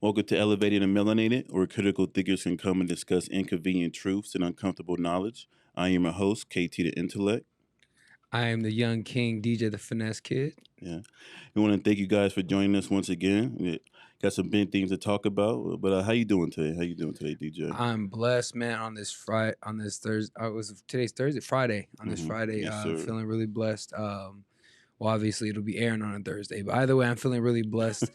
Welcome to Elevated and Melanated, where critical thinkers can come and discuss inconvenient truths and uncomfortable knowledge. I am your host, KT the Intellect. I am the young king, DJ the Finesse Kid. Yeah, we want to thank you guys for joining us once again. We got some big things to talk about, but how you doing today? How you doing today, DJ? I'm blessed, man. On this Friday, on this Thursday, today's Thursday, Friday. On this Friday, Yes, sir. feeling really blessed. Well, obviously it'll be airing on a Thursday, but either way, I'm feeling really blessed.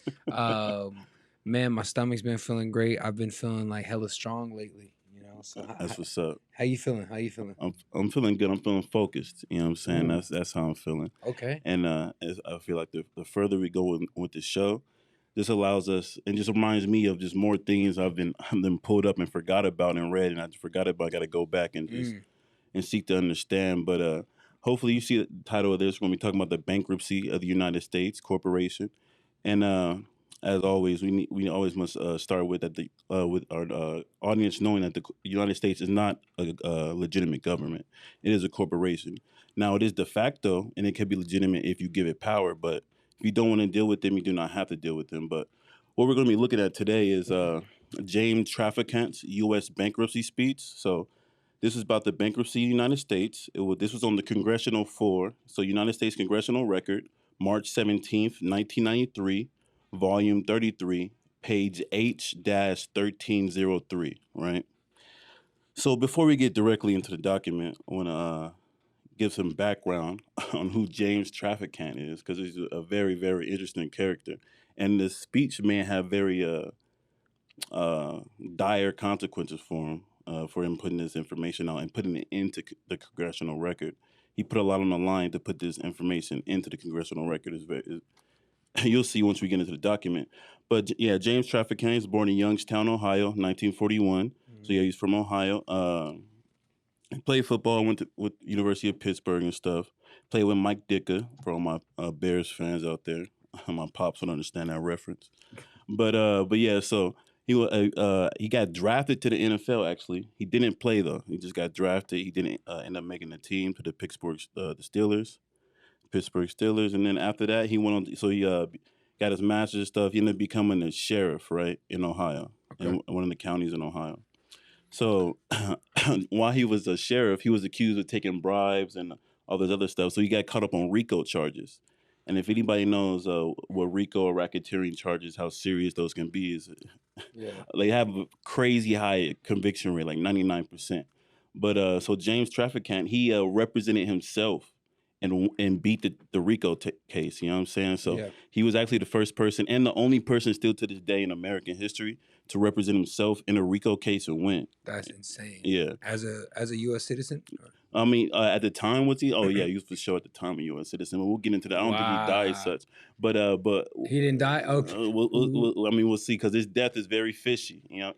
Man, my stomach's been feeling great. I've been feeling like hella strong lately. So That's what's up. how you feeling? How you feeling? I'm feeling good. I'm feeling focused. You know what I'm saying? Ooh. That's how I'm feeling. Okay. And I feel like the further we go with the show, this allows us and just reminds me of just more things I've been pulled up and forgot about and read, and I forgot about. I got to go back and just and seek to understand. But hopefully, you see the title of this when we talk about the bankruptcy of the United States corporation. And as always, we always must start with with our audience knowing that the United States is not a legitimate government; it is a corporation. Now, it is de facto, and it can be legitimate if you give it power. But if you don't want to deal with them, you do not have to deal with them. But what we're going to be looking at today is James Traficant's U.S. bankruptcy speech. So this is about the bankruptcy of the United States. This was on the Congressional Floor. So United States Congressional Record, March 17th, 1993, Volume 33, page H-1303, right? So before we get directly into the document, I want to give some background on who James Traficant is, because he's a very, very interesting character. And the speech may have very dire consequences for him putting this information out and putting it into the congressional record. He put a lot on the line to put this information into the congressional record. You'll see once we get into the document. But yeah, James Traficant was born in Youngstown, Ohio, 1941. So yeah, he's from Ohio. He played football, went to with University of Pittsburgh and stuff. Played with Mike Ditka for all my Bears fans out there. My pops would understand that reference. But yeah, so he got drafted to the NFL. Actually, he didn't play though. He just got drafted. He didn't end up making the team to Pittsburgh Steelers, and then after that he went on. So he got his master's and stuff. He ended up becoming a sheriff, right, in Ohio, in one of the counties in Ohio. So while he was a sheriff, he was accused of taking bribes and all this other stuff. So he got caught up on RICO charges. And if anybody knows what RICO or racketeering charges, how serious those can be, is Yeah. they have a crazy high conviction rate, like 99%. But so James Traficant, he represented himself and beat the RICO case. You know what I'm saying? So Yeah. he was actually the first person and the only person still to this day in American history to represent himself in a RICO case and win. That's insane. Yeah. As a U.S. citizen. I mean, at the time, was he? Oh yeah, he was for sure at the time a U.S. citizen. But we'll get into that. I don't think he died Wow. such, but He didn't die. Okay. I mean, we'll see because his death is very fishy, you know,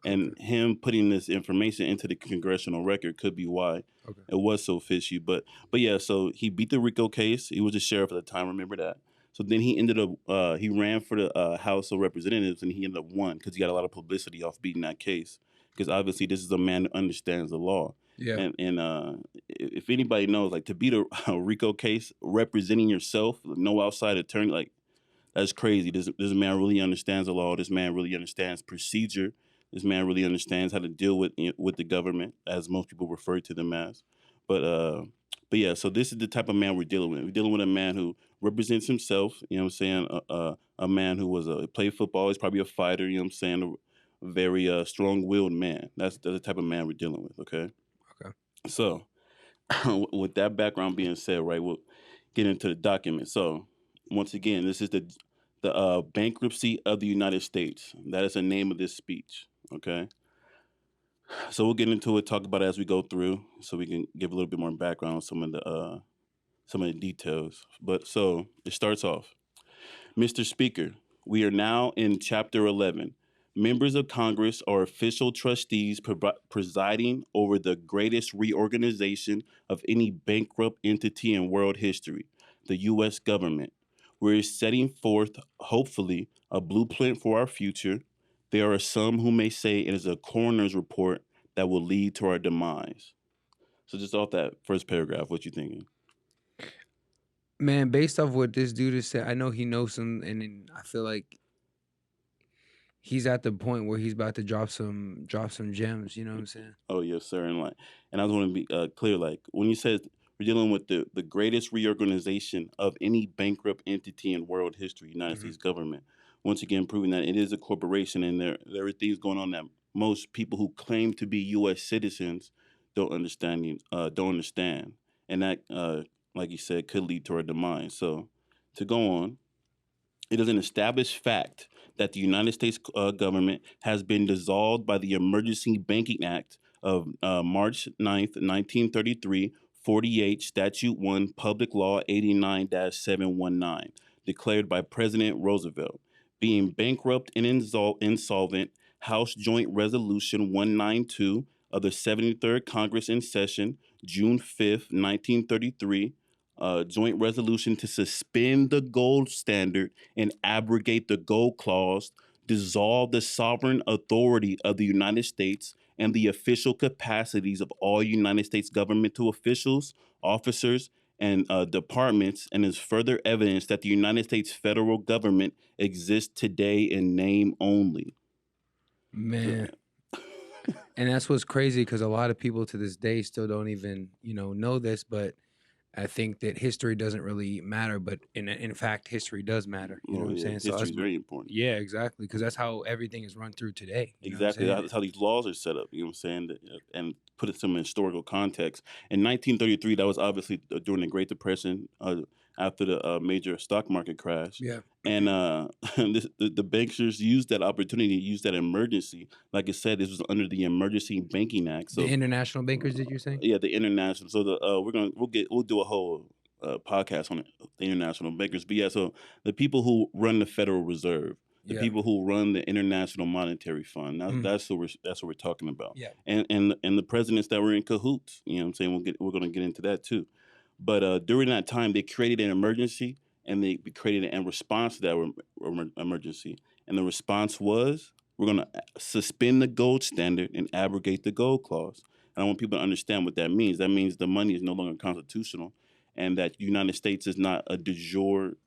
and him putting this information into the congressional record could be why Okay. it was so fishy. But yeah, so he beat the RICO case. He was a sheriff at the time. Remember that. So then he ended up he ran for the House of Representatives and he ended up won because he got a lot of publicity off beating that case. Because obviously this is a man that understands the law. Yeah. And if anybody knows, like to beat a RICO case representing yourself, no outside attorney, like that's crazy. This man really understands the law. This man really understands procedure. This man really understands how to deal with the government, as most people refer to them as. But uh, but yeah, so this is the type of man we're dealing with. We're dealing with a man who represents himself. You know what I'm saying? A man who was played football. He's probably a fighter. You know what I'm saying? A very strong-willed man. That's the type of man we're dealing with. Okay. Okay. So with that background being said, right, we'll get into the document. So once again, this is the bankruptcy of the United States. That is the name of this speech. Okay. So we'll get into it, talk about it as we go through, so we can give a little bit more background on some of the details. But so it starts off. Mr. Speaker, we are now in Chapter 11. Members of Congress are official trustees presiding over the greatest reorganization of any bankrupt entity in world history, the U.S. government. We're setting forth, hopefully, a blueprint for our future. There are some who may say it is a coroner's report that will lead to our demise. So just off that first paragraph, what you thinking? Man, based off what this dude has said, I know he knows some, and then I feel like he's at the point where he's about to drop some gems. You know what I'm saying? Oh yes, sir. And I just want to be clear. Like when you said we're dealing with the greatest reorganization of any bankrupt entity in world history, United Hmm. States government. Once again, proving that it is a corporation, and there are things going on that most people who claim to be U.S. citizens don't understand, and that, like you said, could lead to our demise. So, to go on. It is an established fact that the United States government has been dissolved by the Emergency Banking Act of March 9th, 1933, 48, Statute 1, Public Law 89 719, declared by President Roosevelt. Being bankrupt and insolvent, House Joint Resolution 192 of the 73rd Congress in session, June 5th, 1933, joint resolution to suspend the gold standard and abrogate the gold clause, dissolve the sovereign authority of the United States and the official capacities of all United States governmental officials, officers, and departments, and is further evidence that the United States federal government exists today in name only. Man. And that's what's crazy, because a lot of people to this day still don't even, know this, but I think that history doesn't really matter, but in fact, history does matter. You know Oh what I'm yeah, saying? So history that's is very important. yeah, exactly, because that's how everything is run through today. You know what I'm Exactly. saying? That's how these laws are set up. You know what I'm saying? And put it some historical context. In 1933, that was obviously during the Great Depression, after the major stock market crash. Yeah. And the bankers used that opportunity, used that emergency. Like I said, this was under the Emergency Banking Act. The So international bankers, did you say? yeah, the international. So we'll do a whole podcast on it, the international bankers. But yeah, so the people who run the Federal Reserve, the Yeah. people who run the International Monetary Fund. Mhm. That's what we're talking about. Yeah. And the presidents that were in cahoots. You know what I'm saying? We're going to get into that too. But during that time, they created an emergency, and they created a response to that emergency. And the response was, we're going to suspend the gold standard and abrogate the gold clause. And I want people to understand what that means. That means the money is no longer constitutional, and that the United States is not a de jure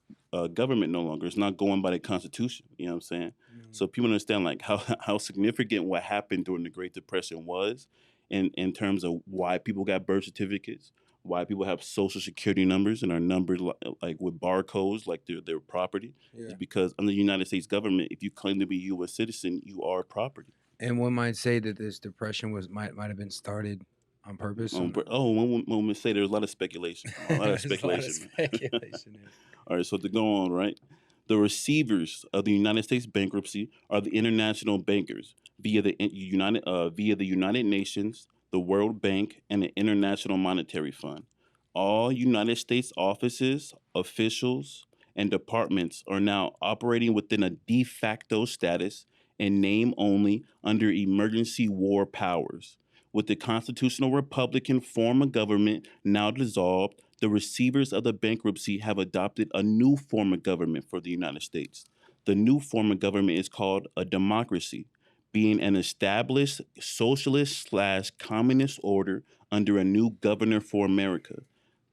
government no longer. It's not going by the Constitution. You know what I'm saying? So people understand like how significant what happened during the Great Depression was, in terms of why people got birth certificates, why people have social security numbers and are numbered like with barcodes, like their property. Yeah. Is because under the United States government, if you claim to be a U.S. citizen, you are property. And one might say that this depression might have been started on purpose. One would say there's a lot of speculation. A lot of There's a lot of speculation. speculation. All right, so to go on, right? The receivers of the United States bankruptcy are the international bankers via the United Nations, the World Bank, and the International Monetary Fund. All United States offices, officials, and departments are now operating within a de facto status in name only under emergency war powers. With the constitutional Republican form of government now dissolved, the receivers of the bankruptcy have adopted a new form of government for the United States. The new form of government is called a democracy, being an established socialist/communist order under a new governor for America.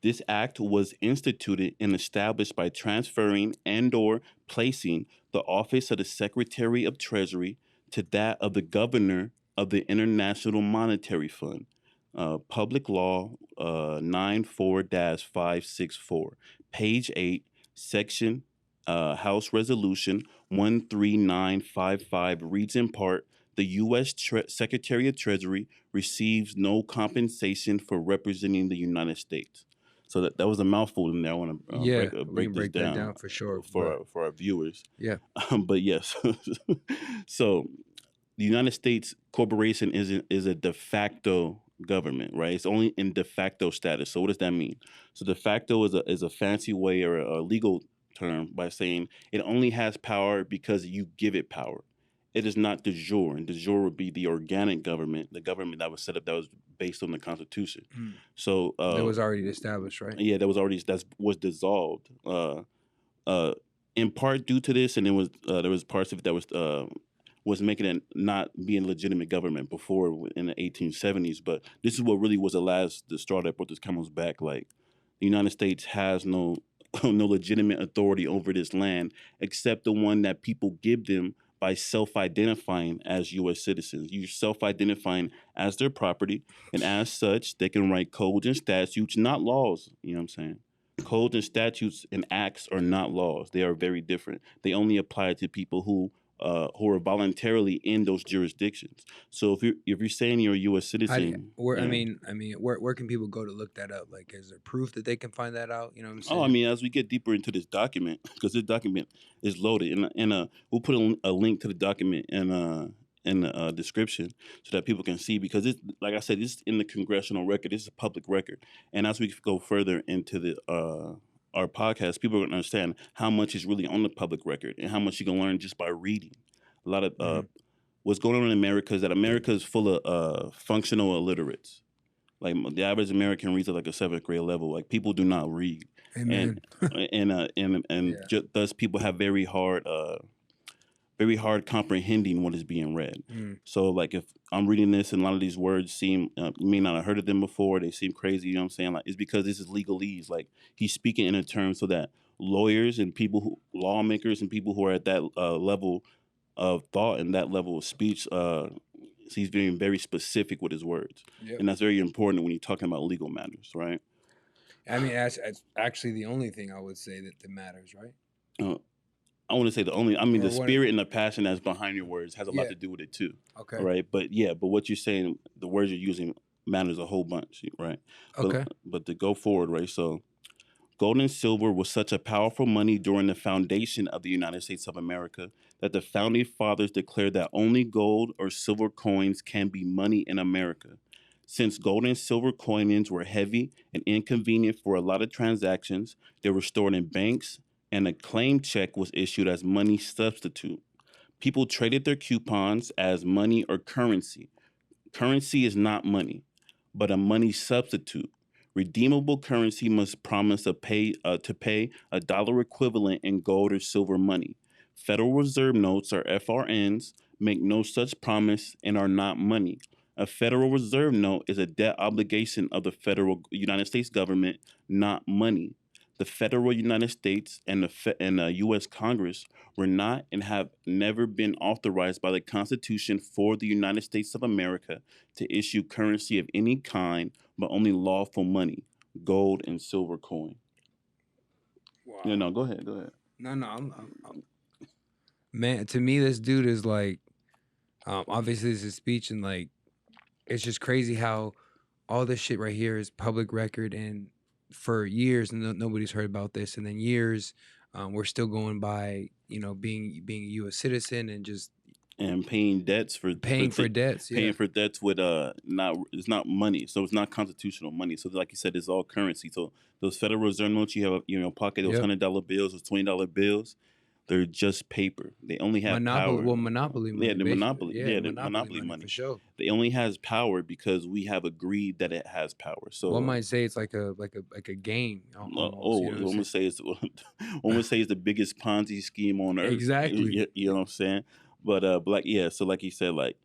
This act was instituted and established by transferring and/or placing the office of the Secretary of Treasury to that of the governor of the International Monetary Fund. Public Law 94-564, page 8, section House Resolution 13955 reads in part, the U.S. Secretary of Treasury receives no compensation for representing the United States. So that was a mouthful in there. I want to Yeah, we break can this break that down down for sure. for our viewers. Yeah. But yes, so the United States corporation is a de facto government, right? It's only in de facto status. So what does that mean? So de facto is a fancy way or a legal term by saying it only has power because you give it power. It is not de jure, and de jure would be the organic government, the government that was set up that was based on the Constitution. So that was already established, right? yeah, that was dissolved. In part due to this, and there was parts of it that was making it not being legitimate government before in the 1870s. But this is what really was the straw that brought this camel's back. Like the United States has no no legitimate authority over this land except the one that people give them by self-identifying as U.S. citizens. You're self-identifying as their property, and as such, they can write codes and statutes, not laws. You know what I'm saying? Codes and statutes and acts are not laws. They are very different. They only apply to people who are voluntarily in those jurisdictions. So if you're saying you're a U.S. How do you, citizen, where yeah. where can people go to look that up? Like, is there proof that they can find that out? You know what I'm Oh, I saying? mean, as we get deeper into this document, because this document is loaded, and we'll put a link to the document in the description so that people can see, because it's, like I said, it's in the congressional record. It's a public record, and as we go further into the our podcast, people are going to understand how much is really on the public record and how much you can learn just by reading. A lot of what's going on in America is that America is full of functional illiterates. Like the average American reads at like a seventh grade level. Like people do not read, Amen. Yeah. thus people have very hard comprehending what is being read. Mm. So like if I'm reading this and a lot of these words seem you may not have heard of them before, they seem crazy. You know what I'm saying? Like it's because this is legalese. Like he's speaking in a term so that lawyers and lawmakers and people who are at that level of thought and that level of speech. He's being very specific with his words, Yep. and that's very important when you're talking about legal matters, right? I mean, that's actually the only thing I would say that matters, right? I want to say Or the what? spirit and the passion that's behind your words has a lot Yeah. to do with it too, Okay. right? But what you're saying, the words you're using matters a whole bunch, right? Okay. But to go forward, right? So gold and silver was such a powerful money during the foundation of the United States of America that the founding fathers declared that only gold or silver coins can be money in America. Since gold and silver coinage were heavy and inconvenient for a lot of transactions, they were stored in banks, and a claim check was issued as money substitute. People traded their coupons as money or currency. Currency is not money, but a money substitute. Redeemable currency must promise to pay a dollar equivalent in gold or silver money. Federal Reserve notes, or FRNs, make no such promise and are not money. A Federal Reserve note is a debt obligation of the federal United States government, not money. The federal United States and the U.S. Congress were not and have never been authorized by the Constitution for the United States of America to issue currency of any kind, but only lawful money, gold and silver coin. Wow. Yeah, no, go ahead. No, I'm man. To me, this dude is like, obviously, this is speech, and like, it's just crazy how all this shit right here is public record, and for years nobody's heard about this, and then years we're still going by being a U.S. citizen and just And paying debts for debts, paying for debts with it's not money, so it's not constitutional money. So like you said, it's all currency. So those Federal Reserve notes you have in your pocket, those Yep. $100 bills, those $20 bills, they're just paper. They only have power. Monopoly money. Yeah, the monopoly. Yeah, The monopoly money for sure. They only has power because we have agreed that it has power. So one might say it's like a game. Almost, I'm gonna say it's the biggest Ponzi scheme on earth. Exactly. You know what I'm saying? But so like he said, like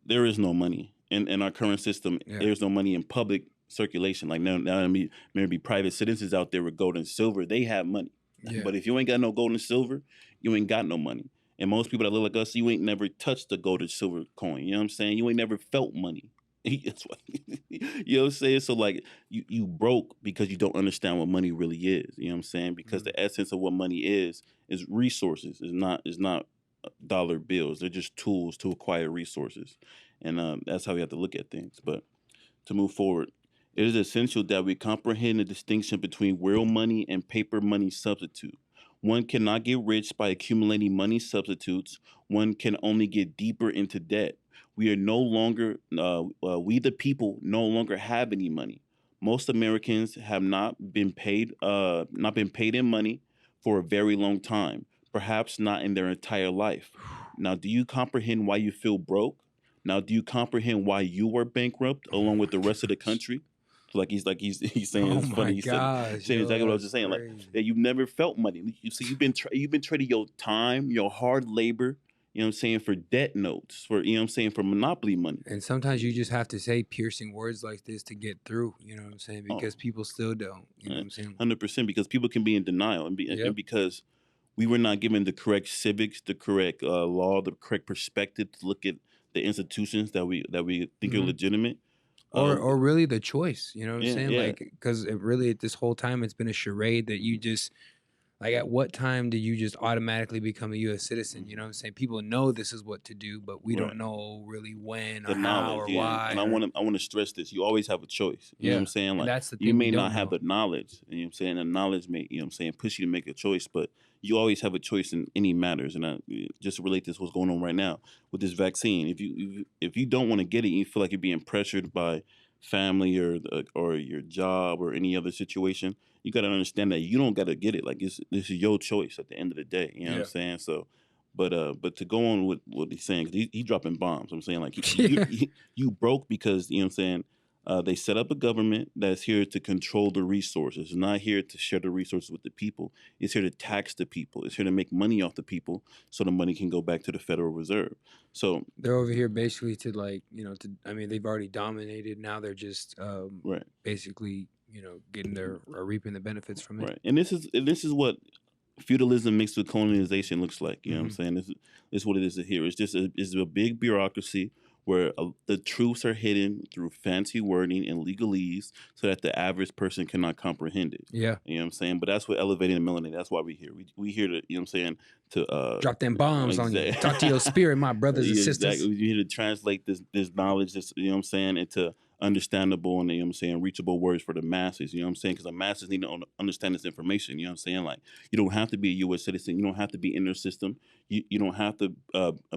there is no money in our current system. Yeah. There's no money in public circulation. Like now maybe private citizens out there with gold and silver, they have money. Yeah. But if you ain't got no gold and silver, you ain't got no money. And most people that look like us, you ain't never touched a gold or silver coin. You know what I'm saying? You ain't never felt money. That's what, you know what I'm saying? So like you broke because you don't understand what money really is. You know what I'm saying? Because the essence of what money is resources. Is not dollar bills. They're just tools to acquire resources. And that's how we have to look at things. But to move forward, it is essential that we comprehend the distinction between real money and paper money substitute. One cannot get rich by accumulating money substitutes. One can only get deeper into debt. We are no longer, we the people no longer have any money. Most Americans have not been paid in money for a very long time, perhaps not in their entire life. Now, do you comprehend why you feel broke? Now, do you comprehend why you were bankrupt along with the rest of the country? So like he's saying, it's funny. He's saying exactly what I was just saying. Like that you've never felt money. You've been trading your time, your hard labor. You know what I'm saying, for debt notes, for for monopoly money. And sometimes you just have to say piercing words like this to get through. You know what I'm saying? Because people still don't. You know what I'm saying? 100%, because people can be in denial and because we were not given the correct civics, the correct law, the correct perspective to look at the institutions that we think are Hmm. legitimate. Or really the choice, you know what I'm Yeah, saying? yeah. Like, because it really this whole time it's been a charade that you just like. At what time did you just automatically become a U.S. citizen? You know what I'm saying? People know this is what to do, but we don't Right. know really when or The how knowledge, or yeah. why And or I want to stress this. You always have a choice. You know what I'm yeah. saying? And Like that's the you thing we may not don't have know. the knowledge, you know what I'm saying? The knowledge may, you know what I'm saying, push you to make a choice, but you always have a choice in any matters. And just to relate this what's going on right now with this vaccine. If you don't want to get it, you feel like you're being pressured by family or your job or any other situation, you got to understand that you don't got to get it. Like this is your choice at the end of the day. You know what I'm Yeah. saying? So but to go on with what he's saying, 'cause he dropping bombs. I'm saying like Yeah. you broke because you know what I'm saying. They set up a government that's here to control the resources, not here to share the resources with the people. It's here to tax the people. It's here to make money off the people, so the money can go back to the Federal Reserve. So They're over here basically to like, to I mean, they've already dominated. Now they're just right, basically, getting their or reaping the benefits from it. right, and this is what feudalism mixed with colonization looks like. You know what I'm Hmm. saying? This is what it is here. It's a big bureaucracy where the truths are hidden through fancy wording and legalese so that the average person cannot comprehend it. Yeah. You know what I'm saying? But that's what elevating the melanated. That's why we're here. We here to, you know what I'm saying, to Drop them bombs on you. Talk to your exactly. spirit, my brothers and Exactly. sisters. We're here to translate this knowledge, this, you know what I'm saying, into understandable and, you know what I'm saying, reachable words for the masses. You know what I'm saying? Because the masses need to understand this information. You know what I'm saying? Like, you don't have to be a U.S. citizen. You don't have to be in their system. You don't have to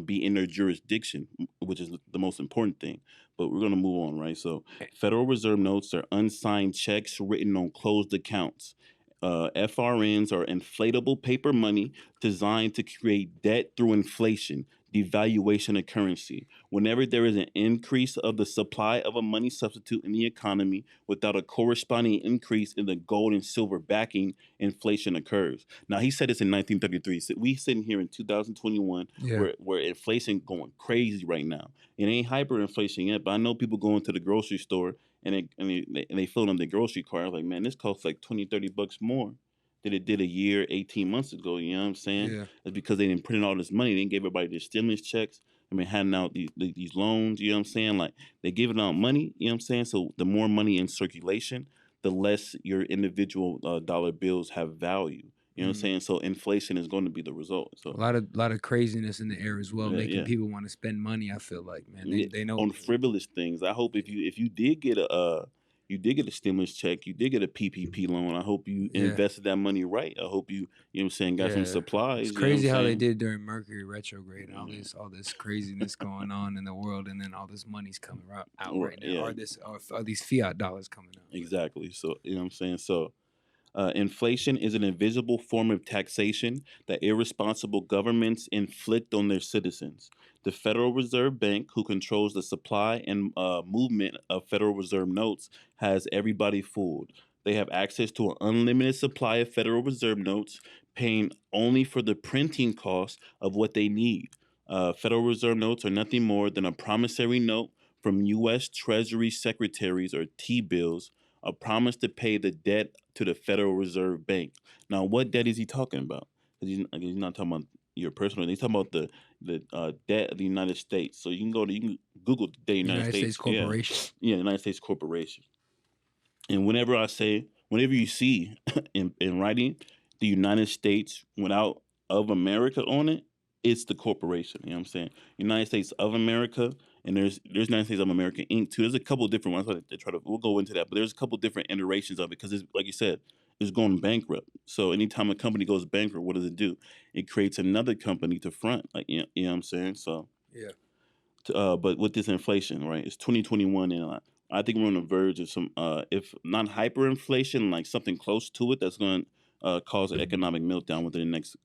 be in their jurisdiction, which is the most important thing. But we're going to move on, right? So, Federal Reserve notes are unsigned checks written on closed accounts. FRNs are inflatable paper money designed to create debt through inflation, devaluation of currency. Whenever there is an increase of the supply of a money substitute in the economy without a corresponding increase in the gold and silver backing, inflation occurs. Now, he said this in 1933. So we sitting here in 2021 Yeah. where inflation going crazy right now. It ain't hyperinflation yet, but I know people going to the grocery store and they filling up their grocery cart. Like, man, this costs like 20, $30 more than it did a year, 18 months ago. You know what I'm saying? Yeah. It's because they didn't print in all this money. They didn't give everybody their stimulus checks. I mean, handing out these loans. You know what I'm saying? Like, they giving out money. You know what I'm saying? So the more money in circulation, the less your individual dollar bills have value. You know what I'm Mm. saying? So inflation is going to be the result. A So lot of craziness in the air as well, yeah, making yeah. people want to spend money. I feel like, man, Yeah, they know. on frivolous things. I hope if you did get a stimulus check, you did get a PPP loan. I hope you Yeah. invested that money right. I hope you know what I'm saying, got some Yeah. It's supplies. You know what I'm crazy how they saying? did during Mercury retrograde and all this craziness going on in the world, and then all this money's coming out right now, Yeah, or these fiat dollars coming out. But exactly. So you know what I'm saying. So inflation is an invisible form of taxation that irresponsible governments inflict on their citizens. The Federal Reserve Bank, who controls the supply and movement of Federal Reserve notes, has everybody fooled. They have access to an unlimited supply of Federal Reserve notes, paying only for the printing costs of what they need. Federal Reserve notes are nothing more than a promissory note from U.S. Treasury secretaries or T bills, a promise to pay the debt to the Federal Reserve Bank. Now, what debt is he talking about? 'Cause he's not talking about your personal. He's talking about the debt of the United States. So you can Google the debt of the United United States States. Yeah, corporation. yeah, United States corporation. And whenever you see in writing the United States without of America on it, it's the corporation. You know what I'm saying? United States of America, and there's United States of America Inc. too. There's a couple different ones. They try to. We'll go into that, but there's a couple different iterations of it because it's like you said, it's going bankrupt. So anytime a company goes bankrupt, what does it do? It creates another company to front. Like you know what I'm saying? So Yeah. but with this inflation, right? It's 2021, and I think we're on the verge of some, if not hyperinflation, like something close to it, that's going to cause an economic meltdown within the next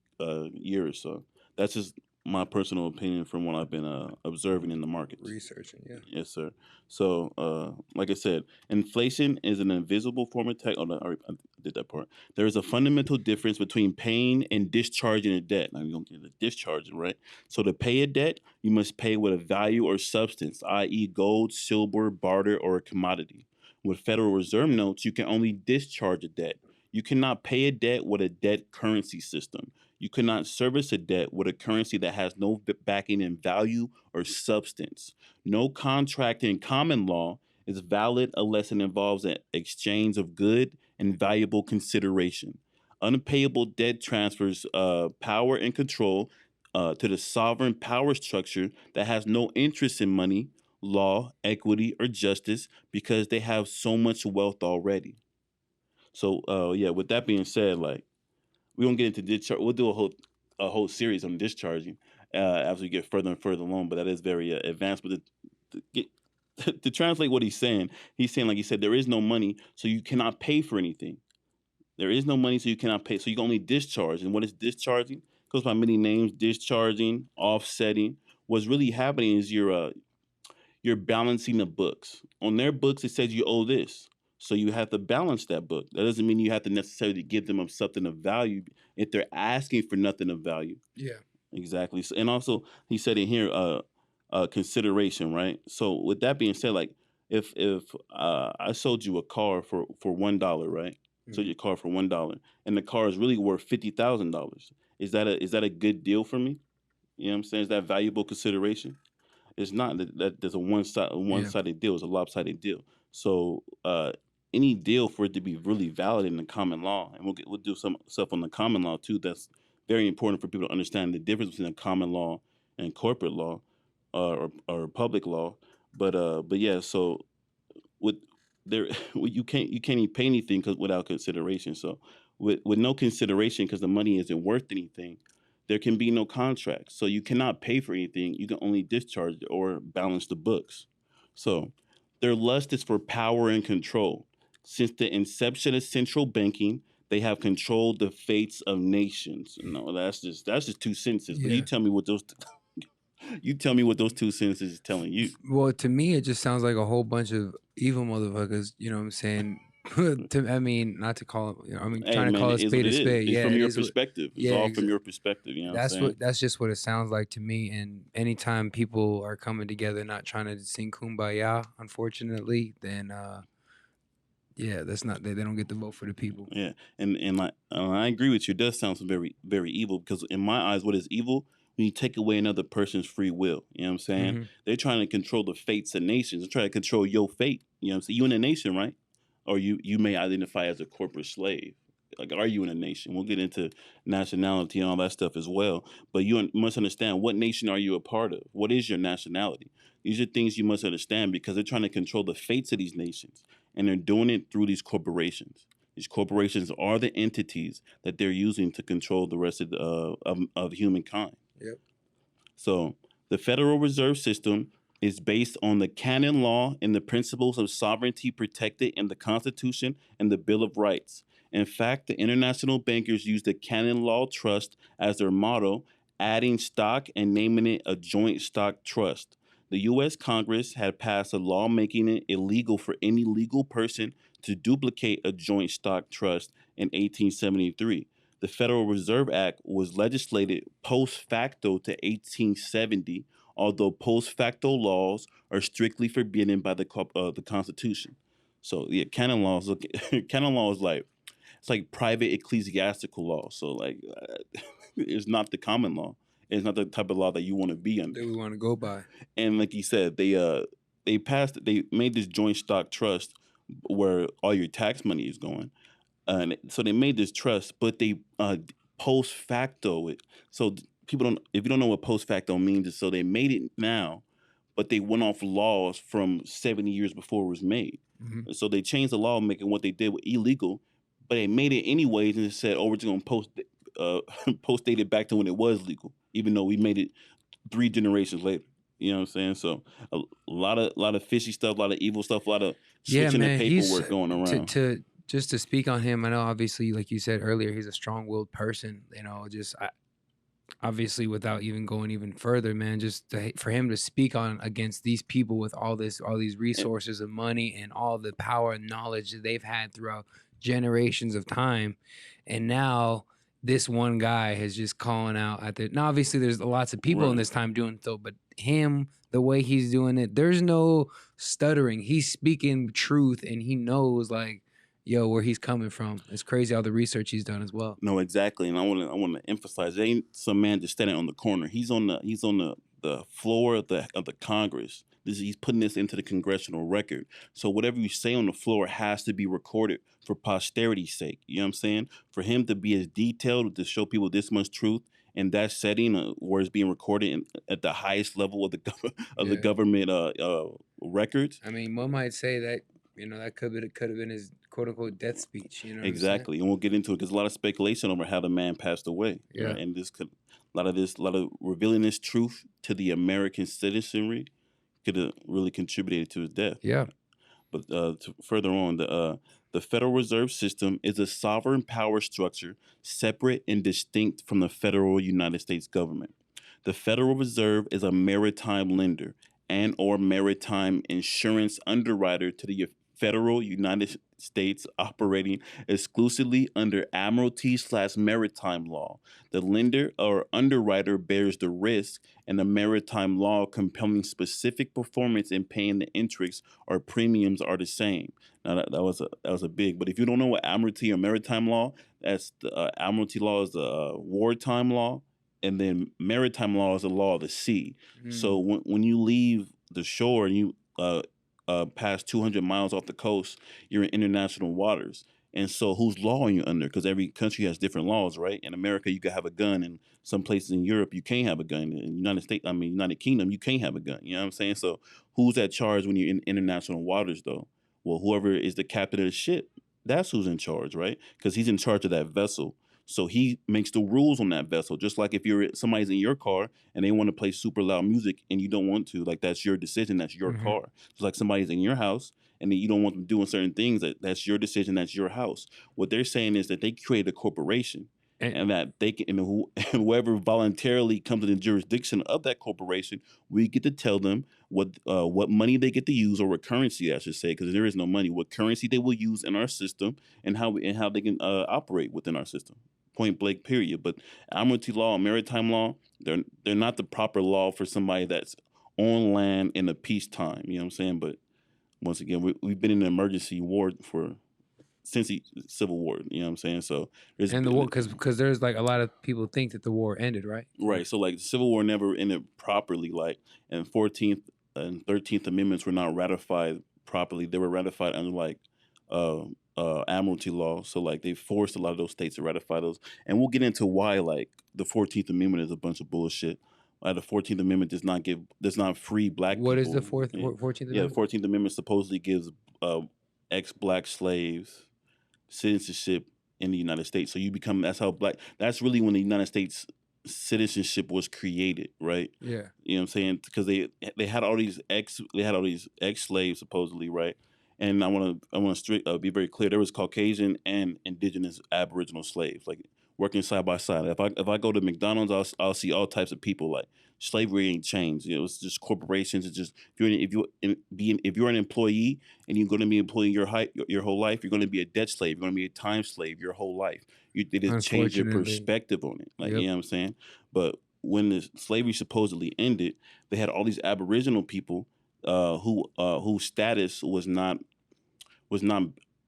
year or so. That's just my personal opinion from what I've been observing in the markets. Researching. Yeah. Yes, sir. So, like I said, inflation is an invisible form of tax. Oh, no, I did that part. There is a fundamental difference between paying and discharging a debt. Now, you don't get the discharging, right? So, to pay a debt, you must pay with a value or substance, i.e., gold, silver, barter, or a commodity. With Federal Reserve notes, you can only discharge a debt. You cannot pay a debt with a debt currency system. You cannot service a debt with a currency that has no backing in value or substance. No contract in common law is valid unless it involves an exchange of good and valuable consideration. Unpayable debt transfers power and control to the sovereign power structure that has no interest in money, law, equity, or justice because they have so much wealth already. So, yeah, with that being said, like, we won't get into discharge. We'll do a whole series on discharging as we get further and further along. But that is very advanced. But to translate what he's saying, like he said, there is no money, so you cannot pay for anything. There is no money, so you cannot pay. So you can only discharge. And what is discharging? Goes by many names: discharging, offsetting. What's really happening is you're balancing the books. On their books, it says you owe this. So you have to balance that book. That doesn't mean you have to necessarily give them something of value if they're asking for nothing of value. Yeah. Exactly. So, and also, he said in here, consideration, right? So with that being said, like if I sold you a car for $1, right? Sold you a car for $1, and the car is really worth $50,000. Is that a good deal for me? You know what I'm saying? Is that valuable consideration? It's not that there's a one-sided deal. It's a lopsided deal. So any deal for it to be really valid in the common law, and we'll do some stuff on the common law too. That's very important for people to understand the difference between the common law and corporate law, or public law. But yeah, so with there, you can't even pay anything without consideration. So with no consideration, because the money isn't worth anything, there can be no contract. So you cannot pay for anything. You can only discharge or balance the books. So their lust is for power and control. Since the inception of central banking, they have controlled the fates of nations. No, that's just two sentences. But Yeah. you tell me what those two sentences is telling you. Well, to me, it just sounds like a whole bunch of evil motherfuckers. You know what I'm saying? I mean, not to call them. I mean, Hey trying to man, call it a is what spade it a is. spade. It's Yeah, from it your is. perspective. It's Yeah, all from your perspective. You know what I'm saying? That's just what it sounds like to me. And anytime people are coming together, not trying to sing kumbaya, unfortunately, then yeah, that's not they don't get the vote for the people. Yeah, and like I agree with you. It does sound very very evil because in my eyes, what is evil? When you take away another person's free will. You know what I'm saying? Mm-hmm. They're trying to control the fates of nations. They're trying to control your fate. You know what I'm saying? You in a nation, right? Or you may identify as a corporate slave. Like, are you in a nation? We'll get into nationality and all that stuff as well. But you must understand, what nation are you a part of? What is your nationality? These are things you must understand because they're trying to control the fates of these nations, and they're doing it through these corporations. These corporations are the entities that they're using to control the rest of humankind. Yep. So the Federal Reserve System is based on the canon law and the principles of sovereignty protected in the Constitution and the Bill of Rights. In fact, the international bankers use the canon law trust as their motto, adding stock and naming it a joint stock trust. The U.S. Congress had passed a law making it illegal for any legal person to duplicate a joint stock trust in 1873. The Federal Reserve Act was legislated post facto to 1870, although post facto laws are strictly forbidden by the Constitution. So yeah, canon laws. Canon law is like, it's like private ecclesiastical law. So like, it's not the common law. It's not the type of law that you want to be under. That we want to go by. And like you said, they made this joint stock trust where all your tax money is going. And so they made this trust, but they post facto it. So people don't, if you don't know what post facto means, is so they made it now, but they went off laws from 70 years before it was made. Mm-hmm. So they changed the law, making what they did illegal, but they made it anyways and said, "Oh, we're just gonna post date it back to when it was legal, even though we made it 3 generations later." You know what I'm saying? So a lot of fishy stuff, a lot of evil stuff, a lot of switching the paperwork going around. To just to speak on him, I know obviously, like you said earlier, he's a strong-willed person. You know, obviously without even going even further, man, for him to speak on against these people with all these resources of money and all the power and knowledge that they've had throughout generations of time, and now this one guy is just calling out at the. Now, obviously, there's lots of people in this time doing so, but him, the way he's doing it, there's no stuttering. He's speaking truth, and he knows, like, yo, where he's coming from. It's crazy all the research he's done as well. No, exactly, and I want to emphasize, there ain't some man just standing on the corner. He's on the floor of the Congress. He's putting this into the congressional record. So whatever you say on the floor has to be recorded for posterity's sake. You know what I'm saying? For him to be as detailed, to show people this much truth in that setting, where it's being recorded at the highest level of the Yeah. government records. I mean, one might say that, that could have been his quote unquote death speech. You know what I'm saying? Exactly, and we'll get into it because a lot of speculation over how the man passed away. Yeah. Right? And a lot of revealing this truth to the American citizenry could have really contributed to his death. Yeah. But further on, the Federal Reserve System is a sovereign power structure separate and distinct from the federal United States government. The Federal Reserve is a maritime lender and or maritime insurance underwriter to the federal United States, operating exclusively under admiralty/maritime law. The lender or underwriter bears the risk, and the maritime law compelling specific performance in paying the interest or premiums are the same. Now that was a big. But if you don't know what admiralty or maritime law, that's the admiralty law is the wartime law, and then maritime law is the law of the sea. So when you leave the shore and you past 200 miles off the coast, you're in international waters. And so whose law are you under? Because every country has different laws, right? In America, you can have a gun. In some places in Europe, you can't have a gun. In United Kingdom, you can't have a gun. You know what I'm saying? So who's at charge when you're in international waters, though? Well, whoever is the captain of the ship, that's who's in charge, right? Because he's in charge of that vessel. So he makes the rules on that vessel. Just like if somebody's in your car and they want to play super loud music and you don't want to, like that's your decision, that's your car. It's like somebody's in your house and then you don't want them doing certain things, that's your decision, that's your house. What they're saying is that they create a corporation and that they can, and whoever voluntarily comes to the jurisdiction of that corporation, we get to tell them what money they get to use, or what currency I should say, because there is no money, what currency they will use in our system, and how they can operate within our system. Point blank, period. But admiralty law and maritime law, they're not the proper law for somebody that's on land in a peacetime. You know what I'm saying? But once again, we've been in an emergency war since the Civil War. You know what I'm saying? So and the war, because there's like a lot of people think that the war ended, right? Right. So like the Civil War never ended properly. Like, and 14th and 13th Amendments were not ratified properly. They were ratified under like admiralty law. So like they forced a lot of those states to ratify those. And we'll get into why like the 14th Amendment is a bunch of bullshit. The 14th Amendment does not free black people. What is the 14th Amendment? Yeah, the 14th Amendment supposedly gives ex-black slaves citizenship in the United States. So you become, that's really when the United States citizenship was created, right? Yeah. You know what I'm saying? Because they had all these ex-slaves supposedly, right? And I want to be very clear. There was Caucasian and indigenous Aboriginal slaves, like working side by side. If I go to McDonald's, I'll see all types of people. Like slavery ain't changed. You know, it's just corporations. It's just if you're an employee and you're going to be employing your whole life, you're going to be a debt slave. You're going to be a time slave your whole life. They just change your perspective on it. Like, you know what I'm saying? But when the slavery supposedly ended, they had all these Aboriginal people whose status was not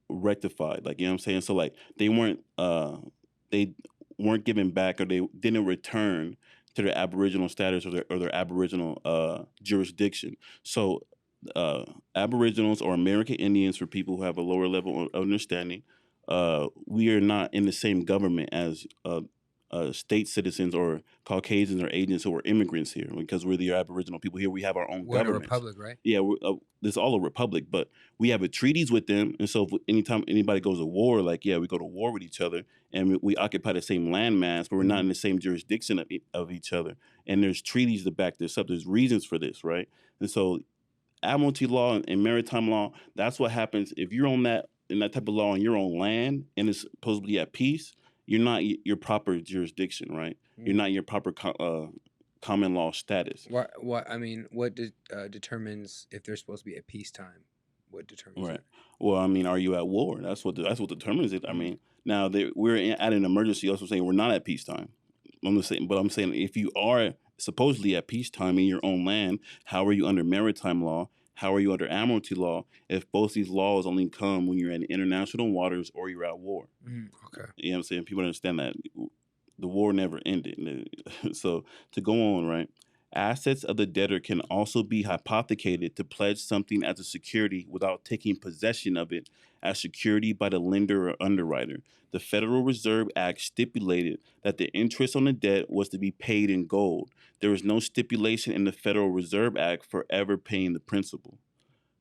rectified. Like, you know what I'm saying? So like they weren't given back, or they didn't return to their Aboriginal status or their Aboriginal jurisdiction. So Aboriginals or American Indians, for people who have a lower level of understanding, we are not in the same government as state citizens or Caucasians or Asians who are immigrants here, because we're the Aboriginal people here. We have our own government. We're a republic, right? Yeah, this is all a republic, but we have treaties with them. And so anytime anybody goes to war, like, yeah, we go to war with each other, and we occupy the same landmass, but we're not in the same jurisdiction of each other. And there's treaties to back this up. There's reasons for this, right? And so admiralty law and maritime law, that's what happens if you're in that type of law on your own land and it's supposed to be at peace. You're not your proper jurisdiction, right? You're not your proper common law status. What I mean, what determines if they're supposed to be at peacetime? What determines that? Well, I mean, are you at war? That's what determines it. I mean, now we're at an emergency. Also saying we're not at peacetime. I'm saying if you are supposedly at peacetime in your own land, how are you under maritime law? How are you under admiralty law if both these laws only come when you're in international waters or you're at war? Okay. You know what I'm saying? People understand that the war never ended. So to go on, right? Assets of the debtor can also be hypothecated to pledge something as a security without taking possession of it as security by the lender or underwriter. The Federal Reserve Act stipulated that the interest on the debt was to be paid in gold. There is no stipulation in the Federal Reserve Act for ever paying the principal.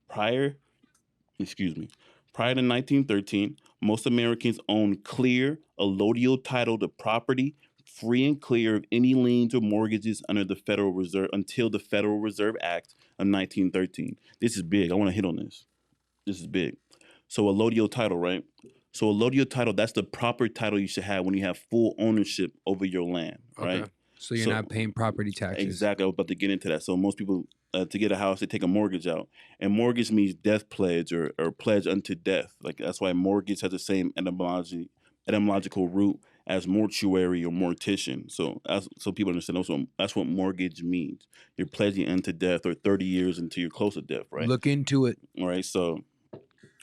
Prior excuse me, prior to 1913, most Americans owned clear, allodial title to property, free and clear of any liens or mortgages under the Federal Reserve until the Federal Reserve Act of 1913. This is big. I want to hit on this. This is big. So allodial title, right? So allodial title, that's the proper title you should have when you have full ownership over your land, right? Okay. So you're So not paying property taxes. exactly, I was about to get into that. So most people, to get a house, they take a mortgage out, and mortgage means death pledge or pledge unto death. Like that's why mortgage has the same etymological root as mortuary or mortician. So people understand. Also, that's what mortgage means. You're pledging unto death or 30 years until you're close to death, right? Look into it. All right. So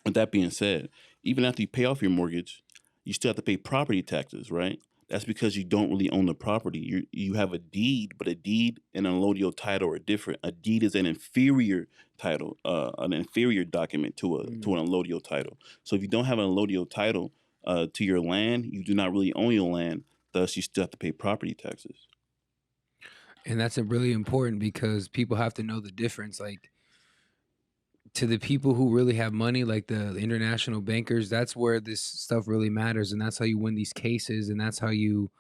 with that being said, even after you pay off your mortgage, you still have to pay property taxes, right? That's because you don't really own the property. You have a deed, but a deed and an allodial title are different. A deed is an inferior title, an inferior document to an allodial title. So if you don't have an allodial title to your land, you do not really own your land. Thus, you still have to pay property taxes. And that's really important because people have to know the difference. Like, to the people who really have money, like the international bankers, that's where this stuff really matters, and that's how you win these cases, and that's how you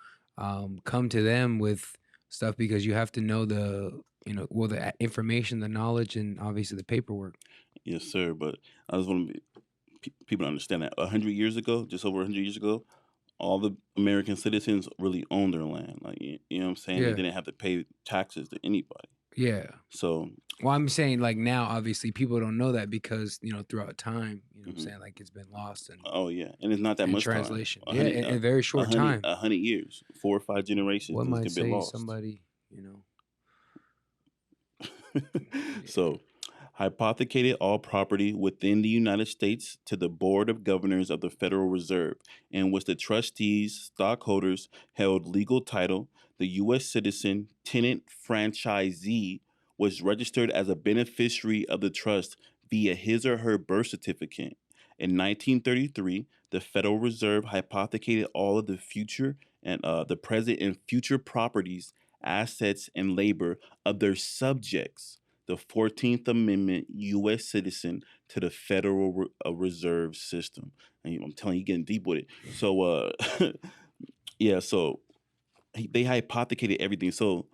come to them with stuff, because you have to know the information, the knowledge, and obviously the paperwork. Yes, sir. But I just want people to understand that 100 years ago, just over 100 years ago, all the American citizens really owned their land. Like you know what I'm saying? They Yeah. didn't have to pay taxes to anybody. Yeah. So Well, I'm saying, like, now, obviously, people don't know that because, throughout time, what I'm mhm. saying, like, it's been lost and Oh yeah, and it's not that much translation. time. Yeah, in a very short time. 100 years, 4 or 5 generations, What things might could be say lost. somebody, So, hypothecated all property within the United States to the Board of Governors of the Federal Reserve, in which the trustees, stockholders held legal title. The U.S. citizen, tenant, franchisee was registered as a beneficiary of the trust via his or her birth certificate. In 1933, the Federal Reserve hypothecated all of the future and the present and future properties, assets, and labor of their subjects, the 14th Amendment U.S. citizen, to the Federal Reserve System. And I'm telling you, getting deep with it. So, yeah, so they hypothecated everything. So,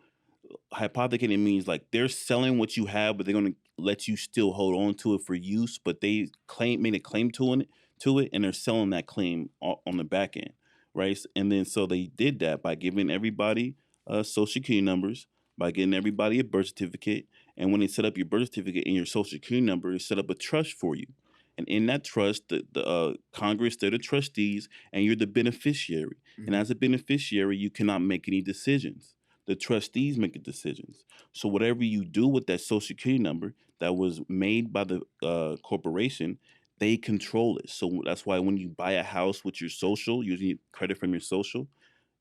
hypothecating means like they're selling what you have, but they're going to let you still hold on to it for use. But they made a claim to it, and they're selling that claim on the back end, right? And then so they did that by giving everybody social security numbers, by getting everybody a birth certificate, and when they set up your birth certificate and your social security number, they set up a trust for you. And in that trust, the Congress, they're the trustees, and you're the beneficiary. And as a beneficiary, you cannot make any decisions. The trustees make the decisions. So whatever you do with that social security number that was made by the corporation, they control it. So that's why when you buy a house with your social, using credit from your social,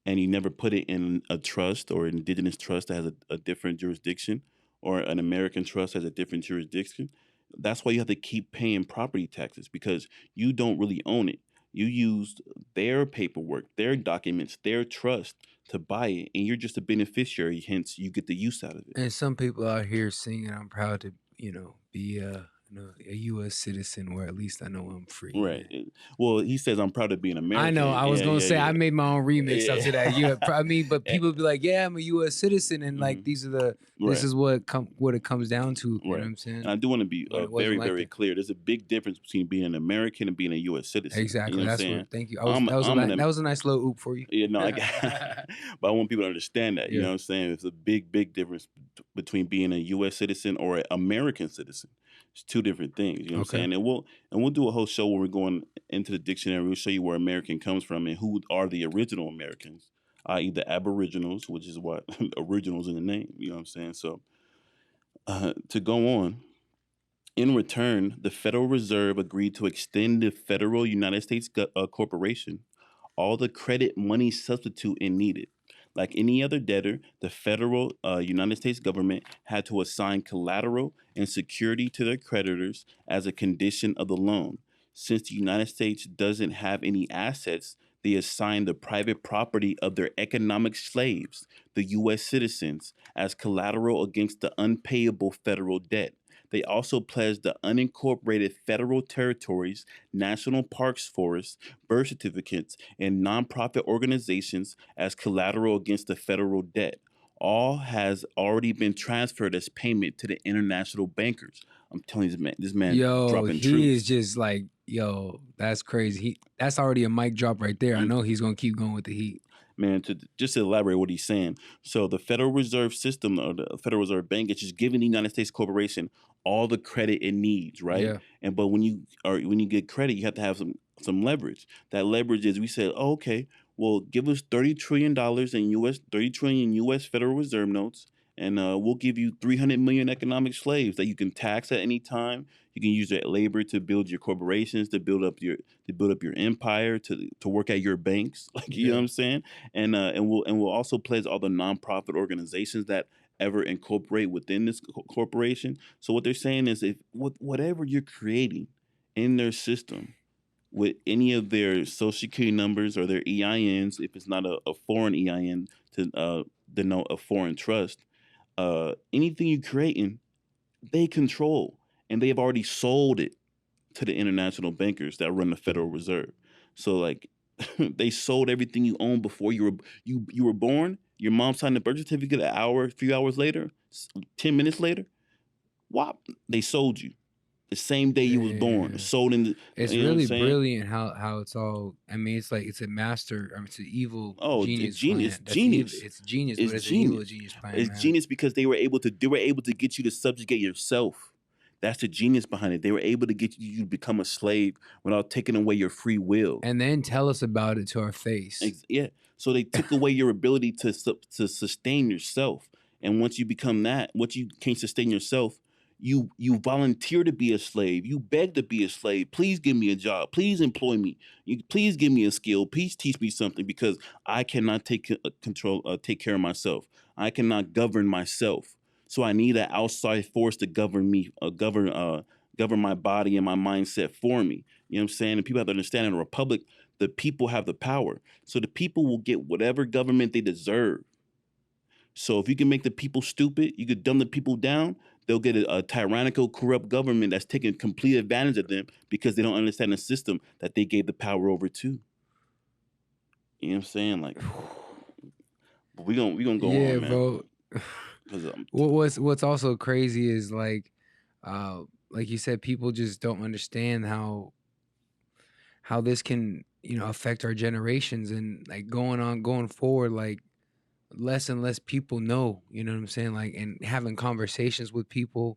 and you never put it in a trust or an indigenous trust that has a different jurisdiction, or an American trust has a different jurisdiction, that's why you have to keep paying property taxes, because you don't really own it. You used their paperwork, their documents, their trust to buy it, and you're just a beneficiary. Hence, you get the use out of it. And some people out here singing, "I'm proud to, be a U.S. citizen, where at least I know I'm free." Right. Well, he says, "I'm proud to be an American." I know. I was gonna say I made my own remix up to that. Yeah. I mean, but people be like, "Yeah, I'm a U.S. citizen," and like these are the this Right. is what it comes down to. You know what Right. I'm saying? And I do want to be When it wasn't very, like very that. clear. There's a big difference between being an American and being a U.S. citizen. Exactly. You know what I'm That's saying? what. Thank you. I'm That was a nice little oop for you. You know, I got, but I want people to understand that. You Yeah. know what I'm saying? It's a big, big difference between being a U.S. citizen or an American citizen. It's two different things. You know what I'm Okay. saying? And we'll do a whole show where we're going into the dictionary. We'll show you where American comes from and who are the original Americans, i.e., the Aboriginals, which is what originals in the name. You know what I'm saying? So to go on, In return, the Federal Reserve agreed to extend the federal United States corporation all the credit money substitute it needed. Like any other debtor, the federal United States government had to assign collateral and security to their creditors as a condition of the loan. Since the United States doesn't have any assets, they assigned the private property of their economic slaves, the U.S. citizens, as collateral against the unpayable federal debt. They also pledged the unincorporated federal territories, national parks, forests, birth certificates, and nonprofit organizations as collateral against the federal debt. All has already been transferred as payment to the international bankers. I'm telling you, this man Yo, dropping he is truths. just like, yo, that's crazy. That's already a mic drop right there. I know he's gonna keep going with the heat. Man, to just to elaborate what he's saying. So the Federal Reserve System or the Federal Reserve Bank is just giving the United States corporation all the credit it needs, right? Yeah. And but when you get credit, you have to have some leverage. That leverage is we said, oh, okay, well, give us $30 trillion in U.S. 30 trillion U.S. Federal Reserve notes, and we'll give you 300 million economic slaves that you can tax at any time. You can use that labor to build your corporations, to build up your empire, to work at your banks. Like you know what I'm saying? And we'll also pledge all the nonprofit organizations that ever incorporate within this corporation. So what they're saying is, if whatever you're creating in their system with any of their social security numbers or their EINs, if it's not a foreign EIN to denote a foreign trust, anything you're creating, they control, and they have already sold it to the international bankers that run the Federal Reserve. So like they sold everything you owned before you were born. Your mom signed the birth certificate a few hours later, 10 minutes later. Whop, they sold you the same day you was born. Yeah. Sold in the, It's you know what I'm really saying? brilliant how it's all. I mean, it's like it's a master. I mean, it's an evil Oh, genius genius, plan. That's evil. genius. It's genius, It's but it's an evil genius. genius plan, It's man. genius because they were able to get you to subjugate yourself. That's the genius behind it. They were able to get you to become a slave without taking away your free will. And then tell us about it to our face. Yeah. So they took away your ability to sustain yourself. And once you become that, once you can't sustain yourself, you volunteer to be a slave. You beg to be a slave. Please give me a job. Please employ me. Please give me a skill. Please teach me something because I cannot take care of myself. I cannot govern myself. So I need an outside force to govern me, govern my body and my mindset for me. You know what I'm saying? And people have to understand in a republic, the people have the power. So the people will get whatever government they deserve. So if you can make the people stupid, you could dumb the people down, they'll get a tyrannical, corrupt government that's taking complete advantage of them because they don't understand the system that they gave the power over to. You know what I'm saying? Like, but we gonna go Yeah, on, man. bro. 'Cause, What's also crazy is like you said, people just don't understand how this can affect our generations, and like going forward, like less and less people know, you know what I'm saying, like, and having conversations with people,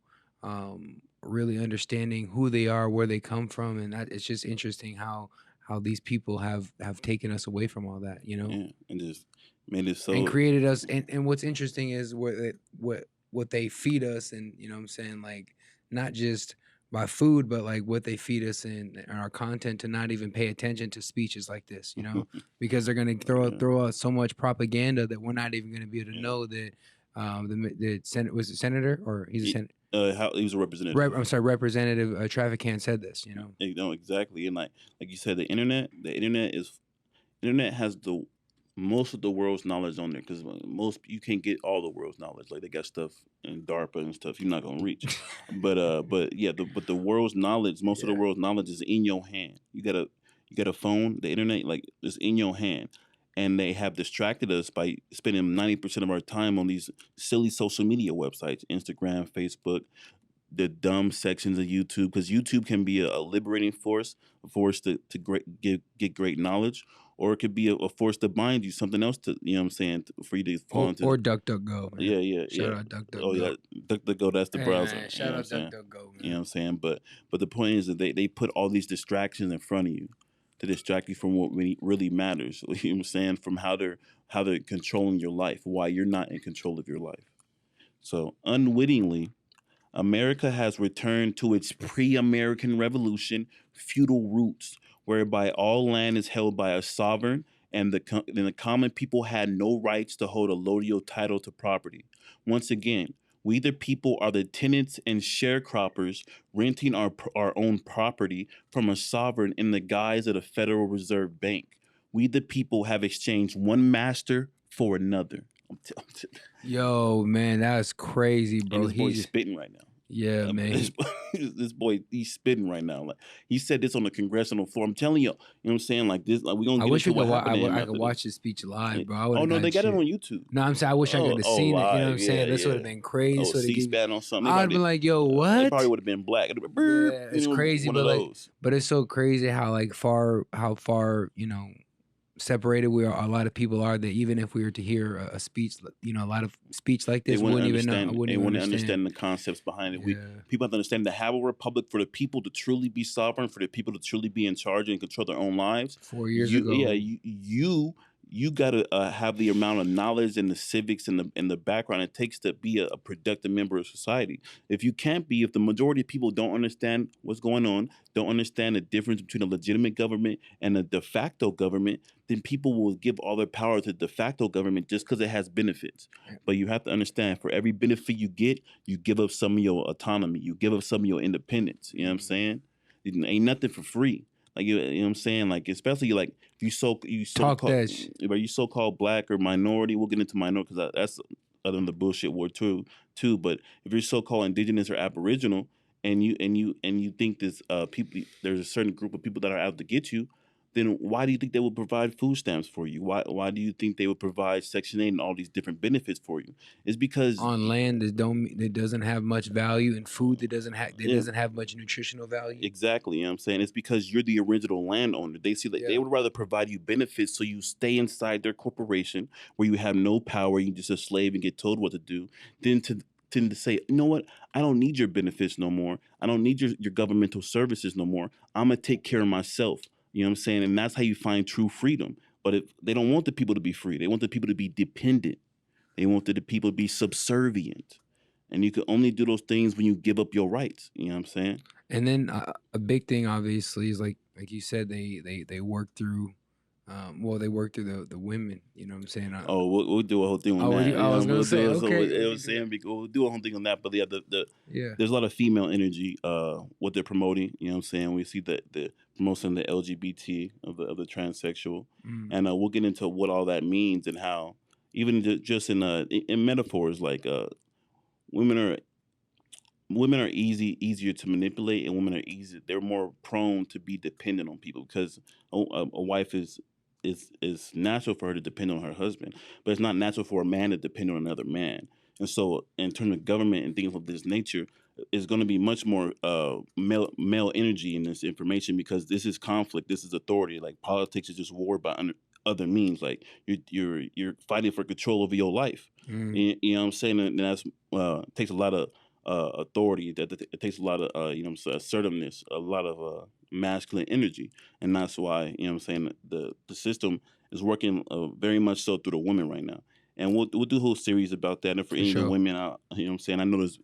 really understanding who they are, where they come from, and it's just interesting how these people have taken us away from all that, yeah, and just made it and so. created us. And what's interesting is what they feed us, and you know what I'm saying, like not just by food, but like what they feed us and our content, to not even pay attention to speeches like this, because they're gonna Yeah, throw out so much propaganda that we're not even gonna be able to yeah. know that the Senate, was it senator, or he's a He, senator. how he was a representative. I'm sorry, Representative Traficant said this. No, exactly. And like you said, the internet has the most of the world's knowledge on there because most you can't get all the world's knowledge. Like they got stuff in DARPA and stuff you're not gonna reach. But yeah, the world's knowledge, most of the Yeah. world's knowledge is in your hand. You got a phone, the internet, like it's in your hand. And they have distracted us by spending 90% of our time on these silly social media websites, Instagram, Facebook, the dumb sections of YouTube, because YouTube can be a liberating force, a force get great knowledge, or it could be a force to bind you, something else to, you know what I'm saying, for you to fall into. Or DuckDuckGo, man. Yeah, yeah, Shout yeah. out Oh yeah, DuckDuckGo. DuckDuckGo, that's the Hey browser. man, You shout know what I'm out saying? DuckDuckGo, You know what man. I'm saying? But the point is that they put all these distractions in front of you to distract you from what really matters. You know what I'm saying? From how they're controlling your life, why you're not in control of your life. So unwittingly, America has returned to its pre-American Revolution feudal roots, whereby all land is held by a sovereign, and the common people had no rights to hold a lodial title to property. Once again, we the people are the tenants and sharecroppers renting our own property from a sovereign in the guise of the Federal Reserve Bank. We the people have exchanged one master for another. Yo, man, that's crazy, And bro. this boy's spitting right now. Yeah, man. This boy, he's spitting right now. Like he said this on the congressional floor. I'm telling you, you know what I'm saying? Like this, like we gonna I get wish we into could. what happened to him I after could this. watch his speech live, bro. I would Oh have no, got they got it shit. on YouTube. No, I'm saying I wish I could have seen it. You know what I'm live, saying? This would have been crazy. Oh, This would have given. C-SPAN on something. I'd been like, yo, It what? probably would have been black. It'd have been, Yeah, it's crazy, one but of like, those. but it's so crazy how far separated we are. A lot of people are that even if we were to hear a speech, a lot of speech like this, wouldn't even know. They wouldn't understand the concepts behind it. Yeah. People have to understand to have a republic for the people to truly be sovereign, for the people to truly be in charge and control their own lives. 4 years ago, yeah, you got to have the amount of knowledge and the civics and the background it takes to be a productive member of society. If you can't be, if the majority of people don't understand what's going on, don't understand the difference between a legitimate government and a de facto government, then people will give all their power to the de facto government just because it has benefits. But you have to understand, for every benefit you get, you give up some of your autonomy, you give up some of your independence. You know what I'm saying? Ain't nothing for free. Like you know what I'm saying? Like especially like if you so called black or minority. We'll get into minority because that's other than the bullshit word too. But if you're so called indigenous or aboriginal, and you think this there's a certain group of people that are out to get you, then why do you think they would provide food stamps for you? Why do you think they would provide Section 8 and all these different benefits for you? It's because on land that doesn't have much value, and food that doesn't have much nutritional value. Exactly, you know what I'm saying? It's because you're the original landowner. They see that they would rather provide you benefits so you stay inside their corporation where you have no power, you're just a slave and get told what to do, than to say, you know what, I don't need your benefits no more. I don't need your governmental services no more. I'm gonna take care of myself. You know what I'm saying? And that's how you find true freedom. But if they don't want the people to be free, they want the people to be dependent. They want the people to be subservient. And you can only do those things when you give up your rights. You know what I'm saying? And then a big thing, obviously, is like you said, they work through. They work through the women. You know what I'm saying? We'll do a whole thing on that. I was gonna say, okay. We'll do a whole thing on that. But yeah, there's a lot of female energy. What they're promoting. You know what I'm saying? We see the promotion of the LGBT of the transsexual, and we'll get into what all that means and how even just in metaphors like women are easier to manipulate, and women are they're more prone to be dependent on people because a wife is natural for her to depend on her husband, but it's not natural for a man to depend on another man. And so in terms of government and things of this nature, it's going to be much more male energy in this information because this is conflict, this is authority. Like politics is just war by other means. Like you're fighting for control over your life. You know what I'm saying? And that's takes a lot of authority. That it takes a lot of assertiveness, a lot of masculine energy, and that's why you know what I'm saying the system is working very much so through the women right now. And we'll do a whole series about that. And for any of the women out, you know what I'm saying, I know there's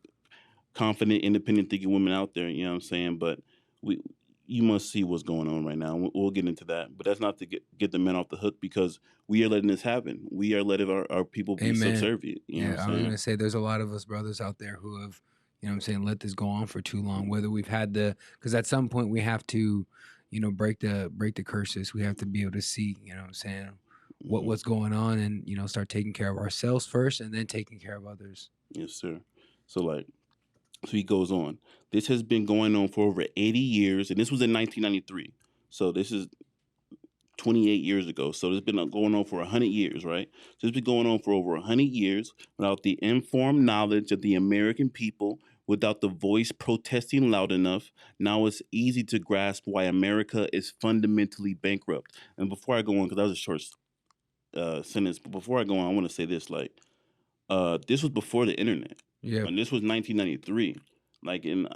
confident, independent thinking women out there. You know what I'm saying, but you must see what's going on right now. We'll get into that, but that's not to get the men off the hook because we are letting this happen. We are letting our people be subservient. You know what I'm saying? I was gonna say there's a lot of us brothers out there who have, you know what I'm saying, let this go on for too long. Whether we've had because at some point we have to, break the curses. We have to be able to see, you know what I'm saying, what's going on and, start taking care of ourselves first and then taking care of others. Yes, sir. So he goes on. This has been going on for over 80 years, and this was in 1993. So this is 28 years ago. So it's been going on for 100 years, right? So it's been going on for over 100 years without the informed knowledge of the American people, without the voice protesting loud enough. Now it's easy to grasp why America is fundamentally bankrupt. And before I go on, because that was a short sentence, but before I go on, I want to say this. This was before the internet. Yeah. And this was 1993. And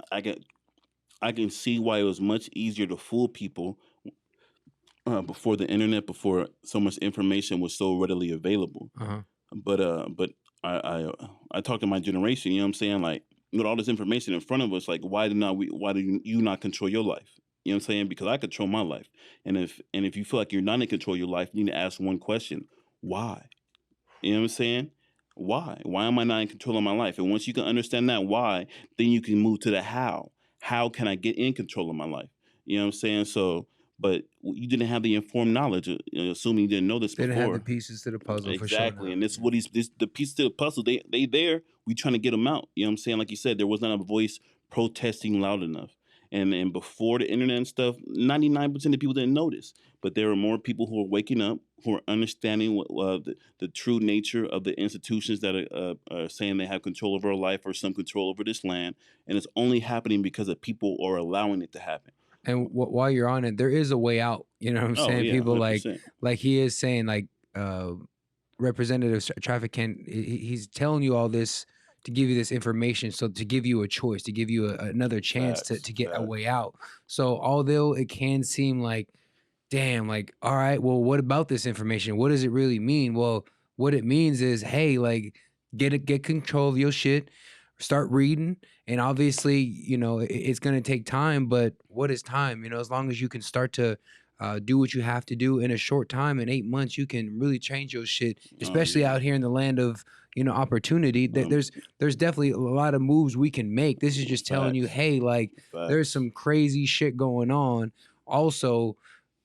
I can see why it was much easier to fool people before the internet, before so much information was so readily available. Uh-huh. But I talk to my generation. You know what I'm saying? Like with all this information in front of us, like why do you not control your life? You know what I'm saying? Because I control my life. And if you feel like you're not in control of your life, you need to ask one question. Why? You know what I'm saying? Why? Why am I not in control of my life? And once you can understand that why, then you can move to the how. How can I get in control of my life? You know what I'm saying? So, but you didn't have the informed knowledge, assuming you didn't know this Didn't have the before. pieces to the puzzle for sure. Exactly, Now, and this is what the pieces to the puzzle. They there. We trying to get them out. You know what I'm saying? Like you said, there was not a voice protesting loud enough. And before the internet and stuff, 99% of people didn't notice. But there are more people who are waking up, who are understanding the true nature of the institutions that are saying they have control over our life or some control over this land, and it's only happening because of people are allowing it to happen. and while you're on it, there is a way out. You know what I'm Oh saying? yeah, People 100%. like he is saying, like Representative Traffic Kent, he's telling you all this to give you this information, so to give you a choice, to give you another chance Facts, to get a facts. way out. So although it can seem like, damn, like, all right, well, what about this information? What does it really mean? Well, what it means is, hey, like, get control of your shit, start reading, and obviously, it's gonna take time. But what is time? As long as you can start to do what you have to do in a short time, in 8 months, you can really change your shit. Oh Especially yeah. out here in the land of opportunity. Um, There's definitely a lot of moves we can make. This is just telling you, facts, hey, like, there's facts. some crazy shit going on. Also,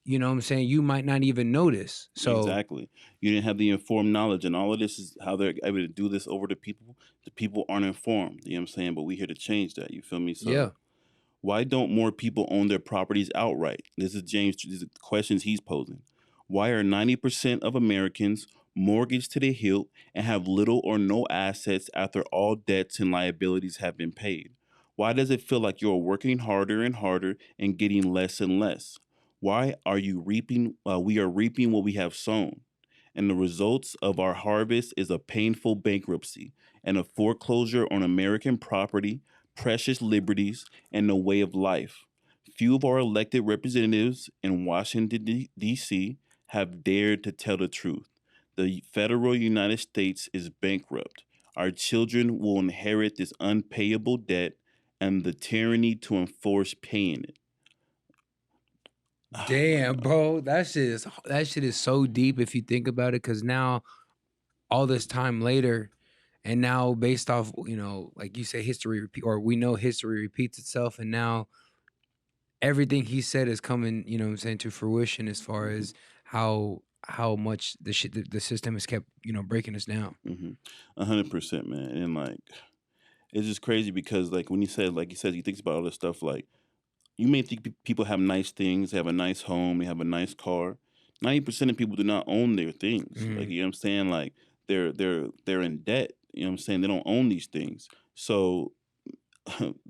you know what I'm saying? You might not even notice. So, Exactly. You didn't have the informed knowledge, and all of this is how they're able to do this over to people. The people aren't informed. You know what I'm saying? But we here to change that. You feel me? yeah. So why don't more people own their properties outright? This is James. These are questions he's posing. Why are 90% of Americans mortgaged to the hilt and have little or no assets after all debts and liabilities have been paid? Why does it feel like you're working harder and harder and getting less and less? Why are you reaping? We are reaping what we have sown. And the results of our harvest is a painful bankruptcy and a foreclosure on American property, precious liberties, and the way of life. Few of our elected representatives in Washington, D.C. have dared to tell the truth. The federal United States is bankrupt. Our children will inherit this unpayable debt and the tyranny to enforce paying it. Damn, bro. That shit is so deep if you think about it, because now all this time later, and now based off, like you say, history repeat, or we know history repeats itself, and now everything he said is coming, what I'm saying, to fruition, as far as how much the system has kept, breaking us down. 100%, man. And like, it's just crazy because like when you said, like you said, he thinks about all this stuff. Like you may think people have nice things, they have a nice home, they have a nice car. 90% of people do not own their things. Like Mhm. you know what I'm saying. Like they're in debt. You know what I'm saying. They don't own these things. So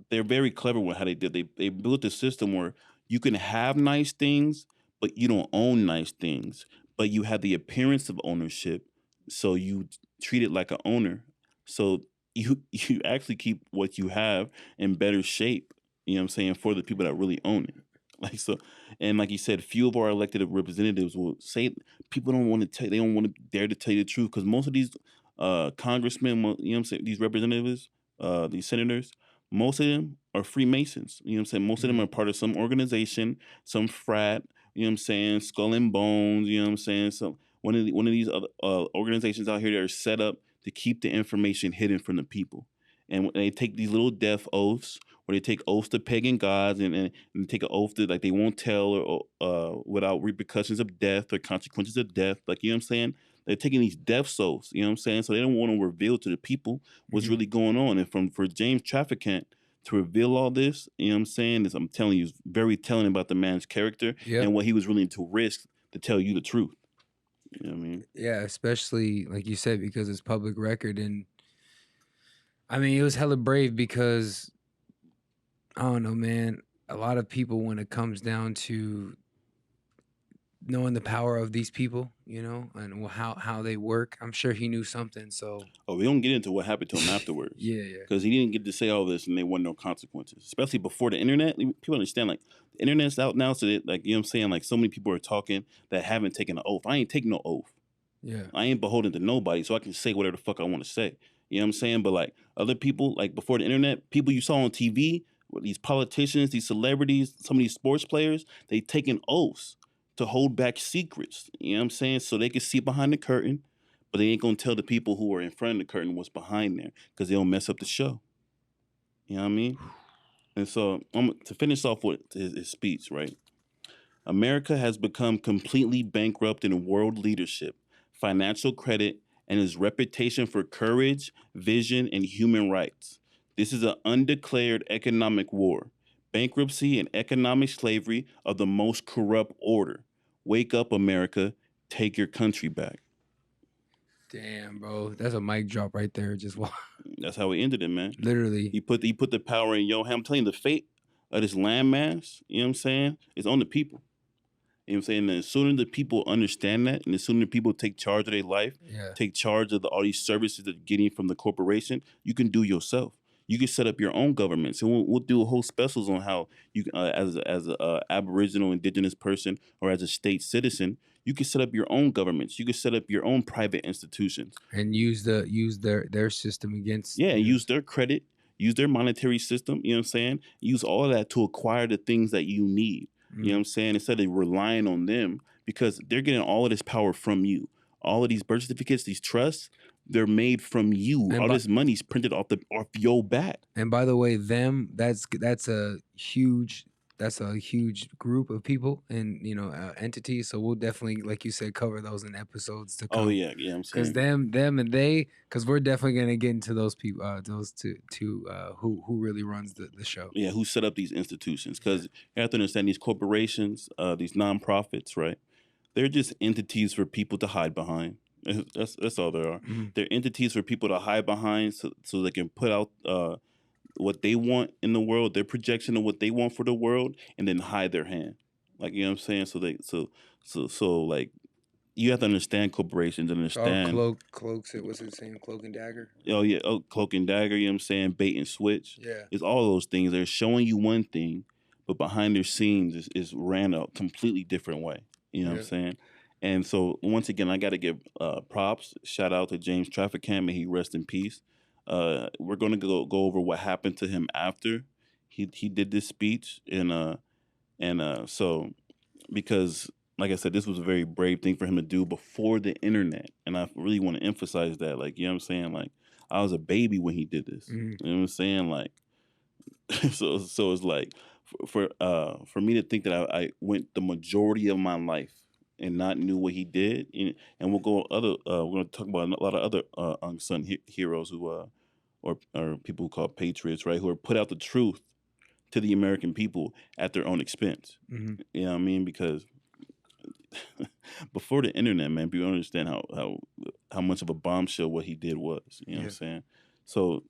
they're very clever with how they did. They built a system where you can have nice things, but you don't own nice things. But you have the appearance of ownership, so you treat it like an owner. So you actually keep what you have in better shape. You know what I'm saying, for the people that really own it. Like so, and like you said, few of our elected representatives will say people don't want to tell. They don't want to dare to tell you the truth because most of these congressmen, you know what I'm saying, these representatives, these senators, most of them are Freemasons. You know what I'm saying? Most of them Mhm. are part of some organization, some frat, you know what I'm saying, Skull and Bones, you know what I'm saying? So one of these other organizations out here that are set up to keep the information hidden from the people. And when they take these little death oaths, where they take oaths to pagan gods and take an oath that like they won't tell or without repercussions of death or consequences of death. Like you know what I'm saying? They're taking these death oaths, you know what I'm saying? So they don't want to reveal to the people what's Mhm. really going on. And for James Trafficant to reveal all this, you know what I'm saying, is I'm telling you, is very telling about the man's character Yep. and what he was willing to risk to tell you the truth. You know what I mean? Yeah, especially like you said, because it's public record. And I mean, it was hella brave because I don't know, man. A lot of people, when it comes down to knowing the power of these people, and how they work, I'm sure he knew something. So Oh, we don't get into what happened to him afterwards. yeah, yeah. Because he didn't get to say all this and there wasn't no consequences. Especially before the internet. People understand like the internet's out now, so that like you know what I'm saying, like so many people are talking that haven't taken an oath. I ain't taking no oath. Yeah. I ain't beholden to nobody, so I can say whatever the fuck I want to say. You know what I'm saying? But like other people, like before the internet, people you saw on TV, these politicians, these celebrities, some of these sports players, they taking oaths to hold back secrets. You know what I'm saying? So they can see behind the curtain, but they ain't gonna tell the people who are in front of the curtain what's behind there because they'll mess up the show. You know what I mean? And so to finish off with his speech, right? America has become completely bankrupt in world leadership, financial credit, and its reputation for courage, vision, and human rights. This is an undeclared economic war. Bankruptcy and economic slavery of the most corrupt order. Wake up, America. Take your country back. Damn, bro. That's a mic drop right there. Just That's how he ended it, man. literally. He put the power in your hand. I'm telling you, the fate of this landmass, you know what I'm saying, is on the people. You know what I'm saying? And as soon as the people understand that, and as soon as people take charge of their life, Yeah. take charge of all these services that they're getting from the corporation, you can do yourself. You can set up your own government. So we'll do a whole specials on how you, as a Aboriginal, Indigenous person, or as a state citizen, you can set up your own governments. You can set up your own private institutions And use their system against. Yeah, and use their credit, use their monetary system. You know what I'm saying? Use all of that to acquire the things that you need. You know what I'm saying? Instead of relying on them, because they're getting all of this power from you. All of these birth certificates, these trusts, they're made from you. And all this money's printed off your back. And by the way, that's a huge group of people and entities. So we'll definitely, like you said, cover those in episodes to come. Oh yeah, I'm saying because them and they, because we're definitely gonna get into those people, those two who really runs the show. Yeah, who set up these institutions? Because you have to understand these corporations, these nonprofits, right? They're just entities for people to hide behind. That's all they are. Mm-hmm. They're entities for people to hide behind, so they can put out what they want in the world, their projection of what they want for the world, and then hide their hand. Like, you know what I'm saying? So like, you have to understand corporations and understand. Cloaks. What's it saying? Cloak and dagger. Oh yeah, cloak and dagger. You know what I'm saying? Bait and switch. Yeah, it's all those things. They're showing you one thing, but behind their scenes is ran a completely different way. You know what I'm saying? And so once again, I got to give props. Shout out to James Trafficant, may he rest in peace. We're gonna go over what happened to him after he did this speech, and so because like I said, this was a very brave thing for him to do before the internet, and I really want to emphasize that. Like, you know what I'm saying? Like, I was a baby when he did this. Mm-hmm. You know what I'm saying? Like, so it's like for me to think that I went the majority of my life and not knew what he did, and we'll go we're going to talk about a lot of other unsung heroes who or people who call patriots, right? Who are put out the truth to the American people at their own expense. Mm-hmm. You know what I mean? Because before the internet, man, people understand how much of a bombshell what he did was. You know what I'm saying? So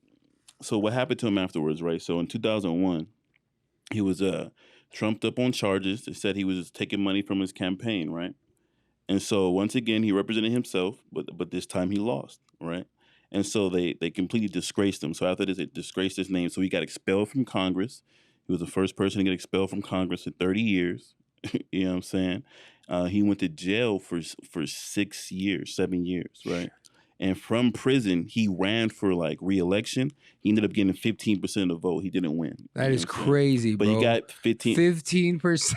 what happened to him afterwards, right? So in 2001, he was trumped up on charges. They said he was taking money from his campaign, right? And so once again, he represented himself, but this time he lost, right? And so they completely disgraced him. So after this, they disgraced his name. So he got expelled from Congress. He was the first person to get expelled from Congress in 30 years. You know what I'm saying? He went to jail for 7 years, right? And from prison, he ran for like re-election. He ended up getting 15% of the vote. He didn't win. That is crazy, bro. But he got 15%.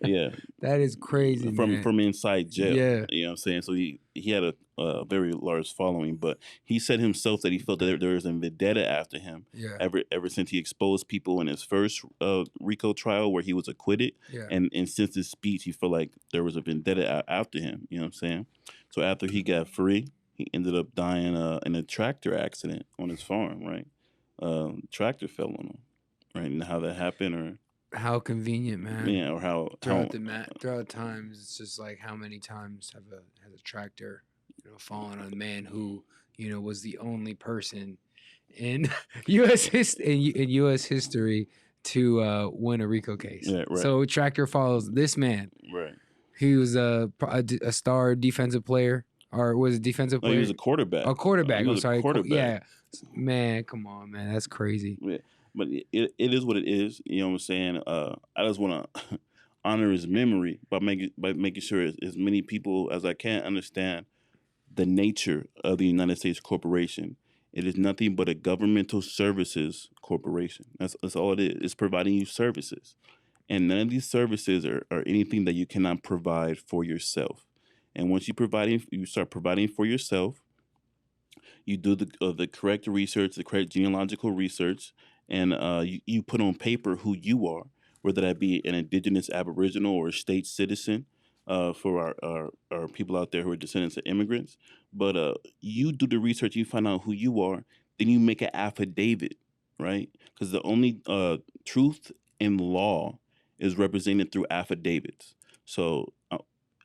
Yeah. That is crazy, man. From inside jail. Yeah. You know what I'm saying? So he had a very large following, but he said himself that he felt that there was a vendetta after him. Yeah. Ever since he exposed people in his first RICO trial where he was acquitted. Yeah. And since his speech, he felt like there was a vendetta after him. You know what I'm saying? So after he got free, he ended up dying in a tractor accident on his farm, right? Tractor fell on him, right? And how that happened, or how convenient, man. Yeah, or how throughout times, it's just like how many times has a tractor, fallen on a man who, was the only person in U.S. history to win a RICO case. Yeah, right. So tractor follows this man. Right. He was a star defensive player. Or was it defensive player? He was a quarterback. A quarterback. I'm sorry. Quarterback. Yeah. Man, come on, man. That's crazy. Yeah. But it is what it is. You know what I'm saying? I just want to honor his memory by making sure as many people as I can understand the nature of the United States corporation It is nothing but a governmental services corporation. That's all it is. It's providing you services. And none of these services are anything that you cannot provide for yourself. And once you start providing for yourself, you do the correct research, the correct genealogical research, and you put on paper who you are, whether that be an indigenous, aboriginal, or state citizen. For our people out there who are descendants of immigrants, but you do the research, you find out who you are, then you make an affidavit, right? Because the only truth in law is represented through affidavits. So I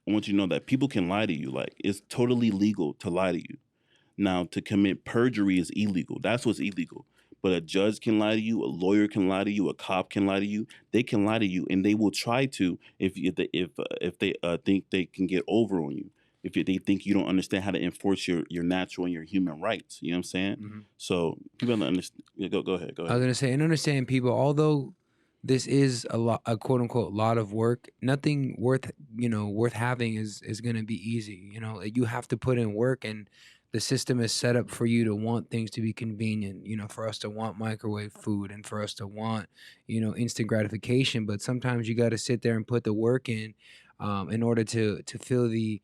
want you to know that people can lie to you. Like, it's totally legal to lie to you. Now, to commit perjury is illegal. That's what's illegal. But a judge can lie to you, a lawyer can lie to you, a cop can lie to you. They can lie to you, and they will try to if they think they can get over on you. If they think you don't understand how to enforce your natural and your human rights, you know what I'm saying? Mhm. So people don't understand. Yeah, go ahead. I was gonna say, and understand people, although this is a quote unquote lot of work, nothing worth having is gonna be easy. You know, you have to put in work, and the system is set up for you to want things to be convenient. You know, for us to want microwave food, and for us to want instant gratification. But sometimes you got to sit there and put the work in order to feel the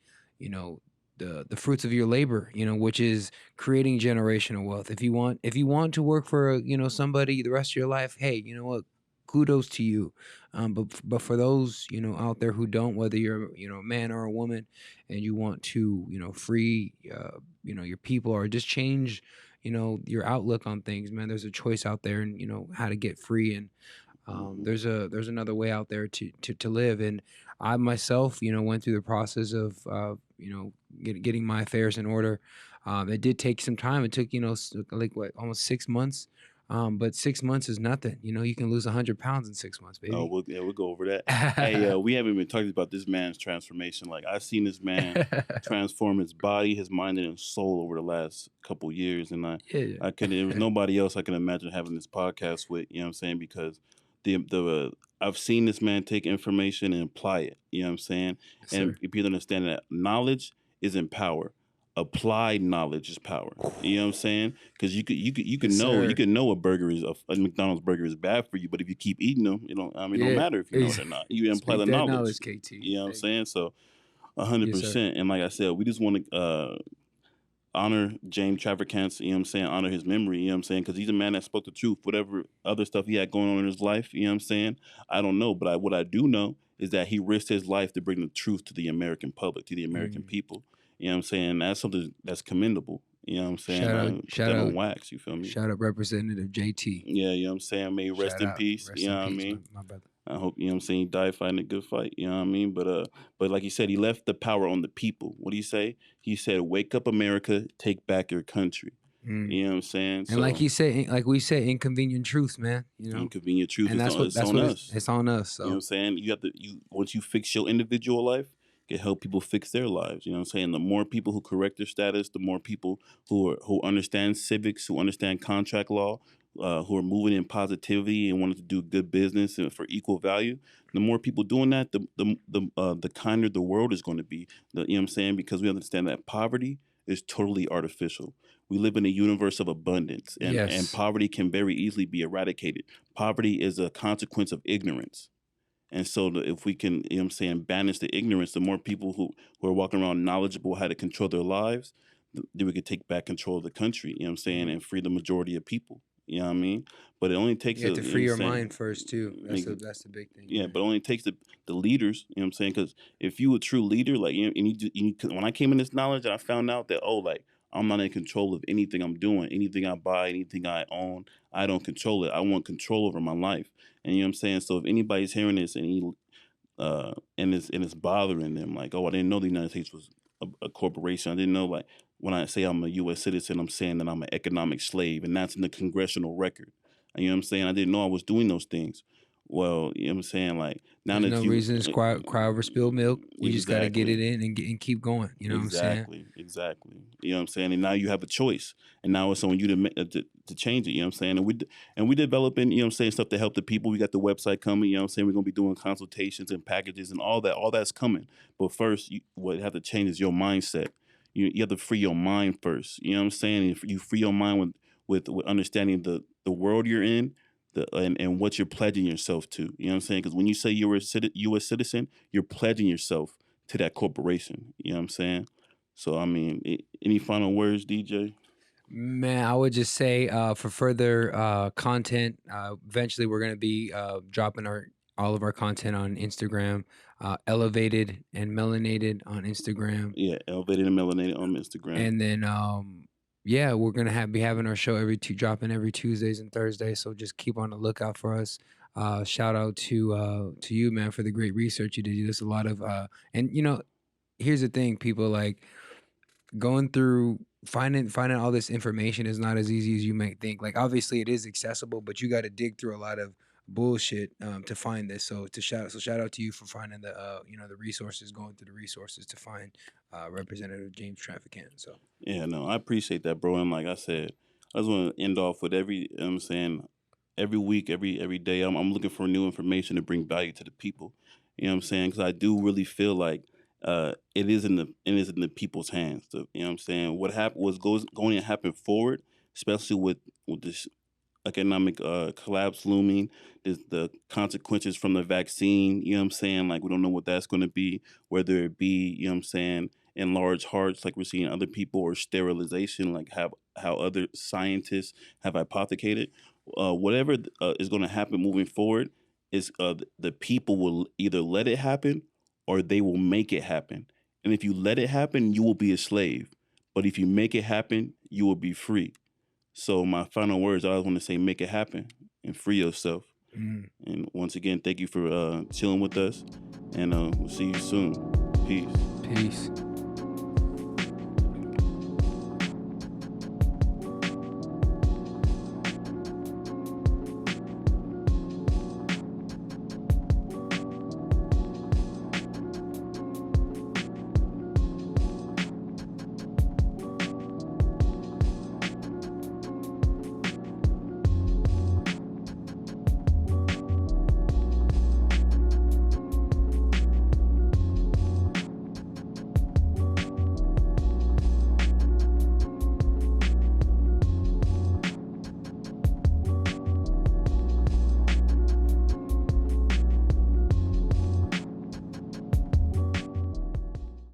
fruits of your labor, which is creating generational wealth. If you want to work for somebody the rest of your life, hey, you know what? Kudos to you. But for those out there who don't, whether you're a man or a woman, and you want to free your people, or just change your outlook on things, man, there's a choice out there, and how to get free. And there's another way out there to live. And I myself went through the process of getting my affairs in order. It did take some time. It took like what, almost 6 months. But 6 months is nothing. You can lose 100 pounds in 6 months, baby. Oh, we'll go over that. Hey, we haven't even talked about this man's transformation. Like, I've seen this man transform his body, his mind, and his soul over the last couple years, and Yeah. there was nobody else I can imagine having this podcast with. You know what I'm saying? Because I've seen this man take information and apply it. You know what I'm saying? Yes, And sir. people understand that knowledge isn't power. Applied knowledge is power. You know what I'm saying? Because you can Yes, know sir. a burger is a McDonald's burger is bad for you, but if you keep eating them, it don't matter if you know it or not. You apply the Speak that knowledge. knowledge, KT. You know what I'm Hey, saying? So yes, sir. 100%. And like I said, we just want to honor James Traficant, you know what I'm saying? Honor his memory, you know what I'm saying? Because he's a man that spoke the truth. Whatever other stuff he had going on in his life, you know what I'm saying? I don't know. But what I do know is that he risked his life to bring the truth to the American public, to the American people. You know what I'm saying? That's something that's commendable. You know what I'm saying? Shout That out, on wax, you feel me? shout out, Representative JT. Yeah, you know what I'm saying? May he rest Shout in out. peace. Rest You in know what I peace, mean? my brother. I hope, you know what I'm saying, he died fighting a good fight, you know what I mean? But like he said, he left the power on the people. What do you say? He said, "Wake up, America, take back your country." You know what I'm saying? And like we said, inconvenient truths, man. Inconvenient truth And is that's on, what it's on us. it's on us. You know what I'm So saying? Once you fix your individual life, you can help people fix their lives. You know what I'm saying? The more people who correct their status, the more people who understand civics, who understand contract law, who are moving in positivity and wanting to do good business and for equal value. The more people doing that, the kinder the world is going to be. You know what I'm saying? Because we understand that poverty is totally artificial. We live in a universe of abundance, and yes, poverty can very easily be eradicated. Poverty is a consequence of ignorance. And so if we can, you know what I'm saying, banish the ignorance, the more people who are walking around knowledgeable how to control their lives, then we could take back control of the country, you know what I'm saying, and free the majority of people. You know what I mean? But it only takes you have to you know free what your I'm saying? mind first too. That's the big thing. Yeah, Man. but it only takes the leaders, you know what I'm saying? Because if you a true leader, like, you know, and cause when I came in this knowledge, I found out that, oh, like, I'm not in control of anything I'm doing, anything I buy, anything I own. I don't control it. I want control over my life. And you know what I'm saying? So if anybody's hearing this and it's bothering them, like, oh, I didn't know the United States was a corporation. I didn't know, like, when I say I'm a U.S. citizen, I'm saying that I'm an economic slave, and that's in the congressional record. You know what I'm saying? I didn't know I was doing those things. Well, you know what I'm saying? Like, now There's that no you reason to cry over spilled milk. We just got to get it exactly. in and keep going. You know what I'm saying? Exactly. You know what I'm saying? And now you have a choice, and now it's on you to change it. You know what I'm saying? And we developing, you know what I'm saying, stuff to help the people. We got the website coming. You know what I'm saying? We're gonna be doing consultations and packages and all that. All that's coming. But first, what have to change is your mindset. you have to free your mind first. You know what I'm saying? If you free your mind with understanding the world you're in, and what you're pledging yourself to. You know what I'm saying? Because when you say you're a U.S. citizen, you're pledging yourself to that corporation. You know what I'm saying? So I mean, any final words, DJ? Man, I would just say for further content, eventually we're gonna be dropping all of our content on Instagram, elevated and melanated on Instagram, Yeah, elevated and melanated on Instagram. and then yeah, we're gonna be having our show dropping every Tuesdays and Thursdays. So just keep on the lookout for us. Shout out to you, man, for the great research you did. You did a lot of and here's the thing, people, like, going through finding all this information is not as easy as you might think. Like, obviously it is accessible, but you got to dig through a lot of bullshit to find this. So shout out to you for finding the the resources, going through the resources to find Representative James Traficant. So Yeah, no, I appreciate that, bro. And like I said, I just want to end off with you know what I'm saying, every week, every day, I'm looking for new information to bring value to the people. You know what I'm saying? Because I do really feel like it is in the people's hands. You know what I'm saying? What's going to happen forward, especially with this economic collapse looming, the consequences from the vaccine, you know what I'm saying? Like, we don't know what that's going to be, whether it be, you know what I'm saying, enlarged hearts like we're seeing other people, or sterilization, like how other scientists have hypothecated. Whatever is going to happen moving forward is the people will either let it happen or they will make it happen. And if you let it happen, you will be a slave. But if you make it happen, you will be free. So my final words, I always want to say, make it happen and free yourself. And once again, thank you for chilling with us, and we'll see you soon. Peace. peace.